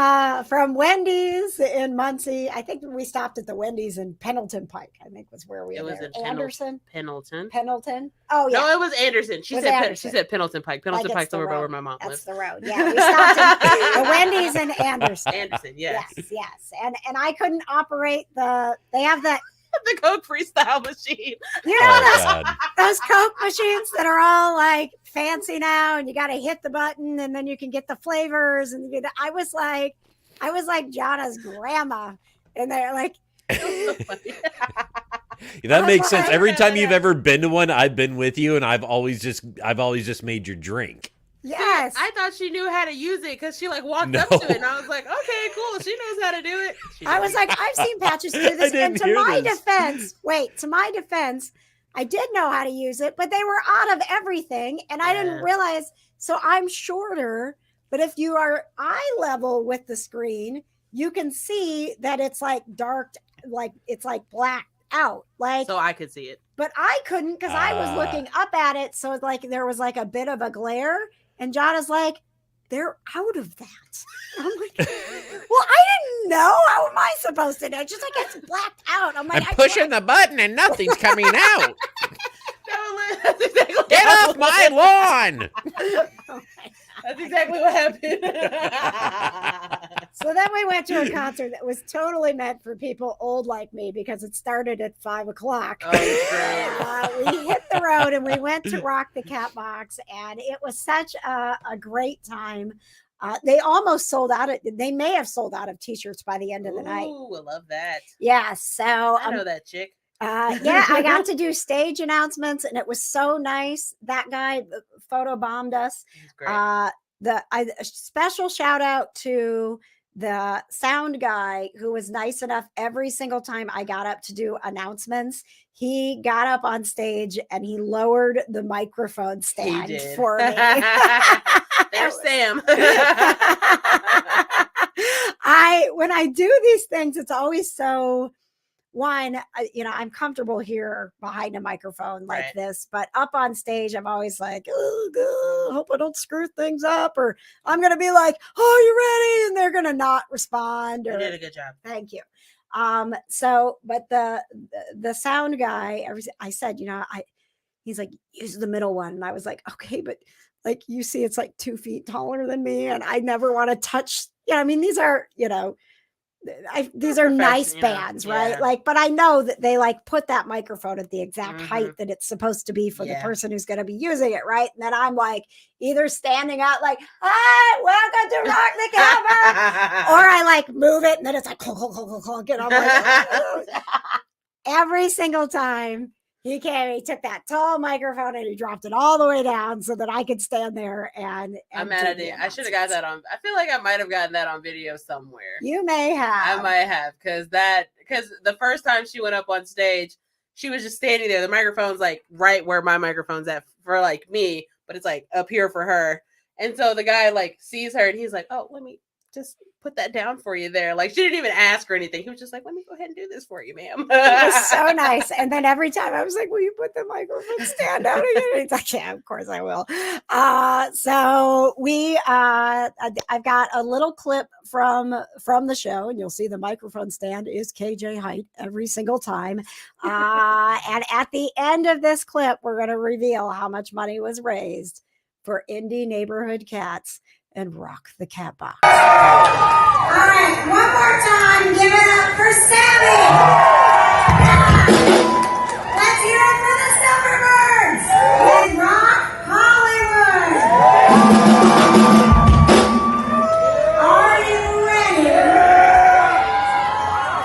Wendy's in Muncie. I think we stopped at the Wendy's in Pendleton Pike. I think was where we It were was there. in Anderson, Pendleton. Pendleton. Oh yeah, No, it was Anderson. She Was said Anderson. she said Pendleton Pike. Pendleton Like it's Pike's the over by road. where my mom That's lives. the road. Yeah, we stopped at the Wendy's in Anderson. Anderson, yes. Yes, and I couldn't operate the. They have that. The Coke freestyle machine. You know Oh, those God. those Coke machines that are all like fancy now, and you got to hit the button, and then you can get the flavors. And I was like Jonna's grandma, and they're like, So funny. That makes sense. Every time you've ever been to one, I've been with you, and I've always just made your drink. yes. I thought she knew how to use it because she like walked up No. to it, and I was like, okay, cool. She knows how to do it. She I was doesn't. like, I've seen Patches do I this. And didn't to hear my this. defense, I did know how to use it, but they were out of everything. And I didn't Yeah. realize. So I'm shorter, but if you are eye level with the screen, you can see that it's like dark, like it's like blacked out. Like, so I could see it. but I couldn't because I was Ah. looking up at it. So it's like there was like a bit of a glare. And Jonna's like, they're out of that. I'm like, well, I didn't know. How am I supposed to know? Just like it's blacked out. I'm like, I'm pushing the button and nothing's coming out. That's exactly what Get off happened. my lawn. That's exactly what happened. So then we went to a concert that was totally meant for people old like me because it started at 5:00. Oh, that's great. We hit the road and we went to Rock the Cat Box, and it was such a great time. They almost sold out. They may have sold out of T-shirts by the end of the night. Ooh, I love that. Yeah. So I know that chick. yeah, I got to do stage announcements, and it was so nice. That guy photo bombed us. He's great. A special shout out to the sound guy who was nice enough every single time I got up to do announcements. He got up on stage and he lowered the microphone stand did. for me. There's Sam. When I do these things, it's always so I'm comfortable here behind a microphone like Right. this, but up on stage, I'm always like, oh, hope I don't screw things up, or I'm going to be like, oh, you ready? And they're going to not respond. You Or did a good job. thank you. But the sound guy, I said, he's like, use the middle one. And I was like, okay, but like, you see, it's like 2 feet taller than me. And I never want to touch, these are, these are nice bands, right? yeah. Like, but I know that they like put that microphone at the exact Mhm. height that it's supposed to be for the Yeah. person who's going to be using it, right? And then I'm like either standing out like, hi, welcome to Rock the Camera, or I like move it and then it's like clunk, and I'm like, "Oh." Every single time he took that tall microphone and he dropped it all the way down so that I could stand there and I'm do mad at the it. I should have got that on. I feel like I might have gotten that on video somewhere. You may have. I might have because the first time she went up on stage, she was just standing there. The microphone's like right where my microphone's at for like me, but it's like up here for her. And so the guy like sees her and he's like, "Oh, let me just put that down for you there." Like she didn't even ask or anything. He was just like, "Let me go ahead and do this for you, ma'am." It was so nice. And then every time I was like, will you put the microphone stand down again? He's like, yeah, of course I will. So I've got a little clip from the show, and you'll see the microphone stand is KJ height every single time. And at the end of this clip, we're going to reveal how much money was raised for indie neighborhood cats and Rock the Cat Box. All right, one more time, give it up for Sammy. Let's hear it for the Silverbirds in Rock Hollywood. Are you ready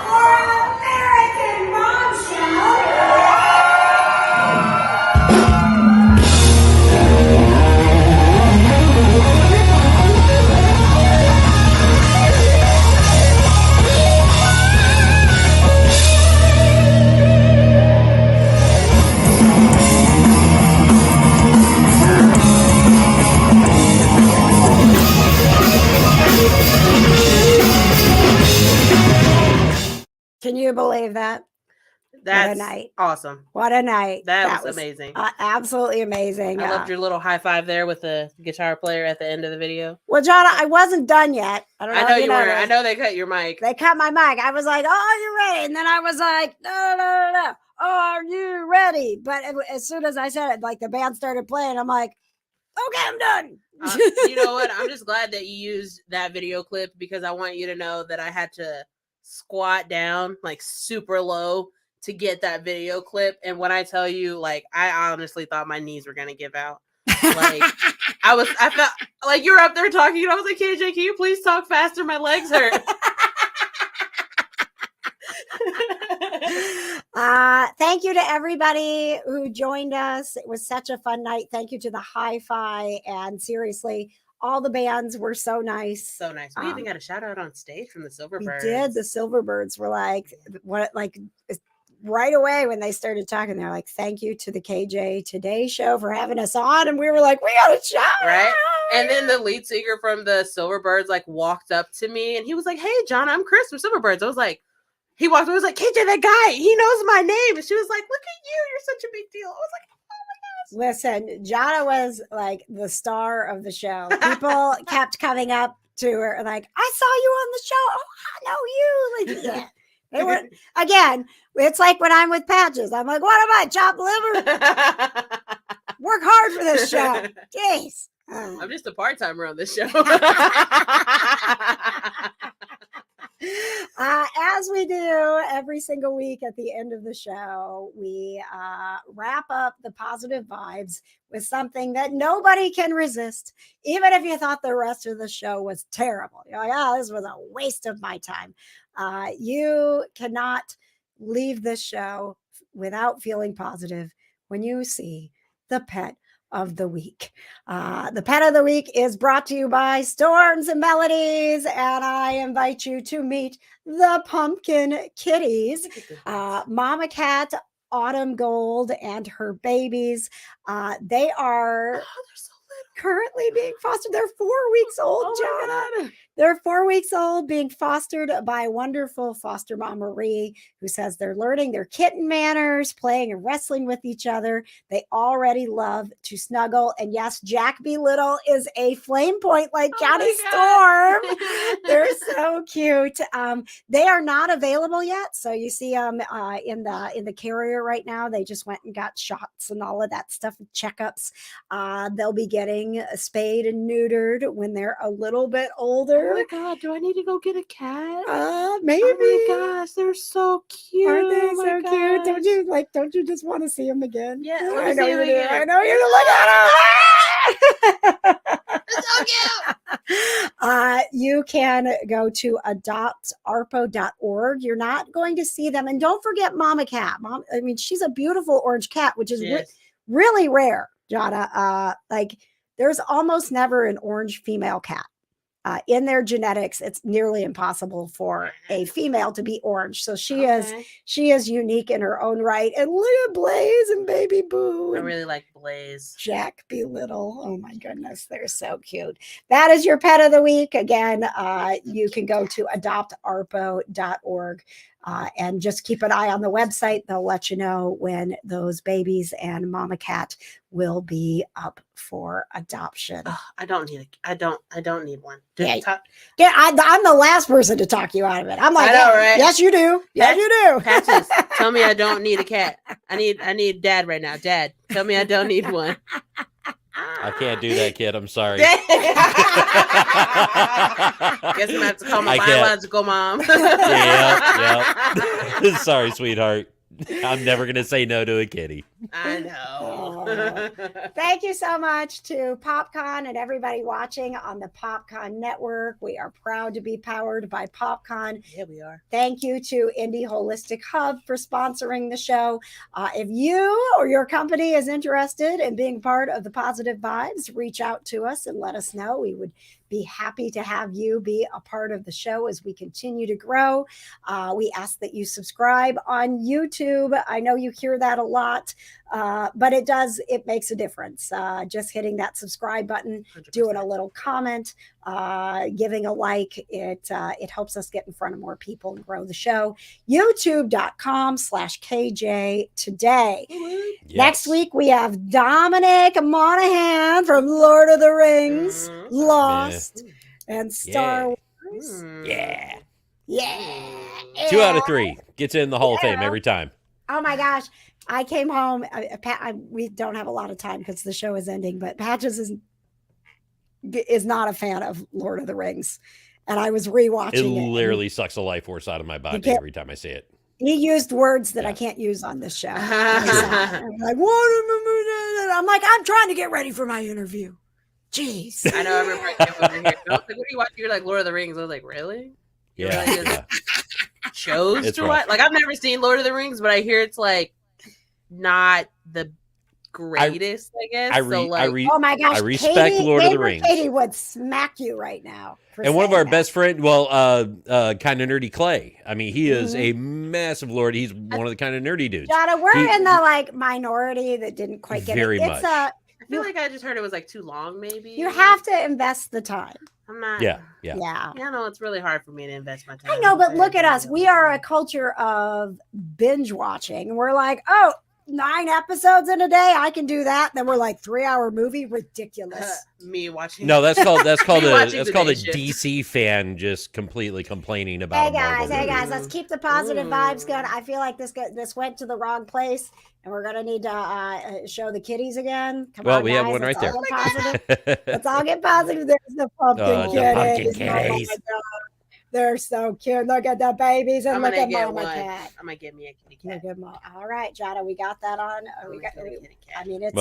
for an American bombshell? Can you believe that? That's night. awesome. What a night. That was amazing. Absolutely amazing. I loved your little high five there with the guitar player at the end of the video. Well, Johna, I wasn't done yet. I don't know. I know if you weren't. I noticed. know they cut your mic. They cut my mic. I was like, "Oh, you're ready," and then I was like, "No. Are you ready?" But as soon as I said it, like the band started playing, I'm like, "Okay, I'm done." You know what? I'm just glad that you used that video clip because I want you to know that I had to squat down like super low to get that video clip. And when I tell you, like, I honestly thought my knees were gonna give out. Like, I felt like you were up there talking, and I was like, KJ, can you please talk faster? My legs hurt. Thank you to everybody who joined us. It was such a fun night. Thank you to the Hi-Fi, and seriously, all the bands were so nice. So nice. We even got a shout out on stage from the Silverbirds. We did. The Silverbirds were like, what, like right away when they started talking, they're like, "Thank you to the KJ Today Show for having us on," and we were like, "We got a shout right." out. And then the lead singer from the Silverbirds like walked up to me and he was like, "Hey, John, I'm Chris from Silverbirds." I was like, he walked away, was like, "KJ, that guy, he knows my name." And she was like, "Look at you, you're such a big deal." I was like, Listen, Johna was like the star of the show. People kept coming up to her like, "I saw you on the show. Oh, I know you." Like, yeah. They were, again, it's like when I'm with Patches. I'm like, "What am I, chopped liver? Work hard for this show." Jeez. I'm just a part-timer on this show. As we do every single week at the end of the show, we wrap up the positive vibes with something that nobody can resist. Even if you thought the rest of the show was terrible, you're like, "Oh, this was a waste of my time." You cannot leave this show without feeling positive when you see the pet of the week. The pet of the week is brought to you by Storms and Melodies, and I invite you to meet the Pumpkin Kitties, Mama Cat, Autumn Gold, and her babies. They are they're so currently being fostered. They're 4 weeks old, Johna. They're 4 weeks old, being fostered by wonderful foster mom Marie, who says they're learning their kitten manners, playing and wrestling with each other. They already love to snuggle. And yes, Jack B. Little is a flame point like Johnny Storm. They're so cute. They are not available yet. So you see them in the carrier right now. They just went and got shots and all of that stuff, checkups. They'll be getting spayed and neutered when they're a little bit older. Oh my God, do I need to go get a cat? Maybe. Oh my gosh, they're so cute. Aren't they Oh my so cute? gosh. Don't you just want to see them again? Yeah, I know you do. again. I know you look at them. It's so cute. You can go to adoptarpo.org. You're not going to see them. And don't forget Mama Cat. She's a beautiful orange cat, which is really rare, Johna. Like there's almost never an orange female cat. In their genetics, it's nearly impossible for a female to be orange. So she is unique in her own right. And look at Blaze and Baby Boo. I really like Blaze. Jack B. Little. Oh my goodness, they're so cute. That is your pet of the week. Again, you can go to adoptarpo.org. And just keep an eye on the website. They'll let you know when those babies and Mama Cat will be up for adoption. I don't need one. I'm the last person to talk you out of it. I'm like, I know, right? Yes, you do. Yes, you do. Patches, tell me I don't need a cat. I need dad right now. Dad, tell me I don't need one. I can't do that, kid. I'm sorry. Guess I'm gonna have to call my biological mom. Yep. Sorry, sweetheart. I'm never gonna say no to a kitty. I know. Thank you so much to PopCon and everybody watching on the PopCon network. We are proud to be powered by PopCon. Yeah, we are. Thank you to Indie Holistic Hub for sponsoring the show. If you or your company is interested in being part of the Positive Vibes, reach out to us and let us know. We would be happy to have you be a part of the show as we continue to grow. We ask that you subscribe on YouTube. I know you hear that a lot. But it makes a difference. Just hitting that subscribe button, 100%. doing a little comment, giving a like, it helps us get in front of more people and grow the show. YouTube.com/KJ today. Yes. Next week, we have Dominic Monaghan from Lord of the Rings, Lost, and Star Wars. Yeah. Yeah. 2 out of 3 gets in the Hall of Fame every time. Oh my gosh. I came home. We don't have a lot of time because the show is ending, but Patches is not a fan of Lord of the Rings. And I was rewatching It it. literally sucks the life force out of my body every time I see it. He used words that I can't use on this show. I'm like, what? I'm like, I'm trying to get ready for my interview. Jeez. I know everybody over here. I was like, what are you watching? You're like Lord of the Rings. I was like, really? Yeah. Chose It's to rough. watch. Like, I've never seen Lord of the Rings, but I hear it's like not the greatest, I guess. Oh my gosh. I respect Lord of the Rings. Katie would smack you right now. And one of our best friends, kind of nerdy Clay. I mean, he is a massive Lord. He's one of the kind of nerdy dudes. Jada, we're in the minority that didn't quite get very it. much. I feel like I just heard it was like too long, maybe. You have to invest the time. I'm not. Yeah. I know it's really hard for me to invest my time. I know, but look at us. We are a culture of binge watching. We're like, 9 episodes in a day. I can do that. Then we're like 3-hour movie. Ridiculous. Me watching. No, that's called a Day DC fan just completely complaining about. Hey guys, let's keep the positive vibes going. I feel like this went to the wrong place, and we're gonna need to show the kitties again. Come on, we guys, have one right there. Let's all get positive. There's the pumpkin kitties. The pumpkin kitties. Oh my God. They're so cute. Look at the babies and look at Mama Cat. I'm gonna get me a kitty cat. All right, Jada, we got that on. I mean, it's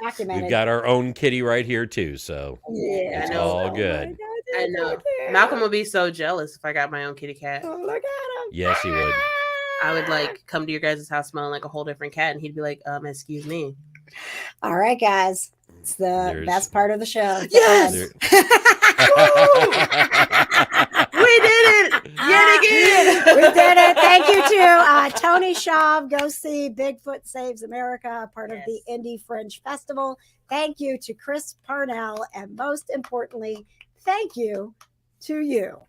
documented. We've got our own kitty right here too, so it's all good. I know. Malcolm would be so jealous if I got my own kitty cat. Oh, look at him. Yes, he would. I would come to your guys' house smelling like a whole different cat, and he'd be like, excuse me. All right, guys. It's the best part of the show. Yes. We did it yet again. We did it. Thank you to Tony Schaab. Go see Bigfoot Saves America, part of the IndyFringe Festival. Thank you to Chris Parnell. And most importantly, thank you to you.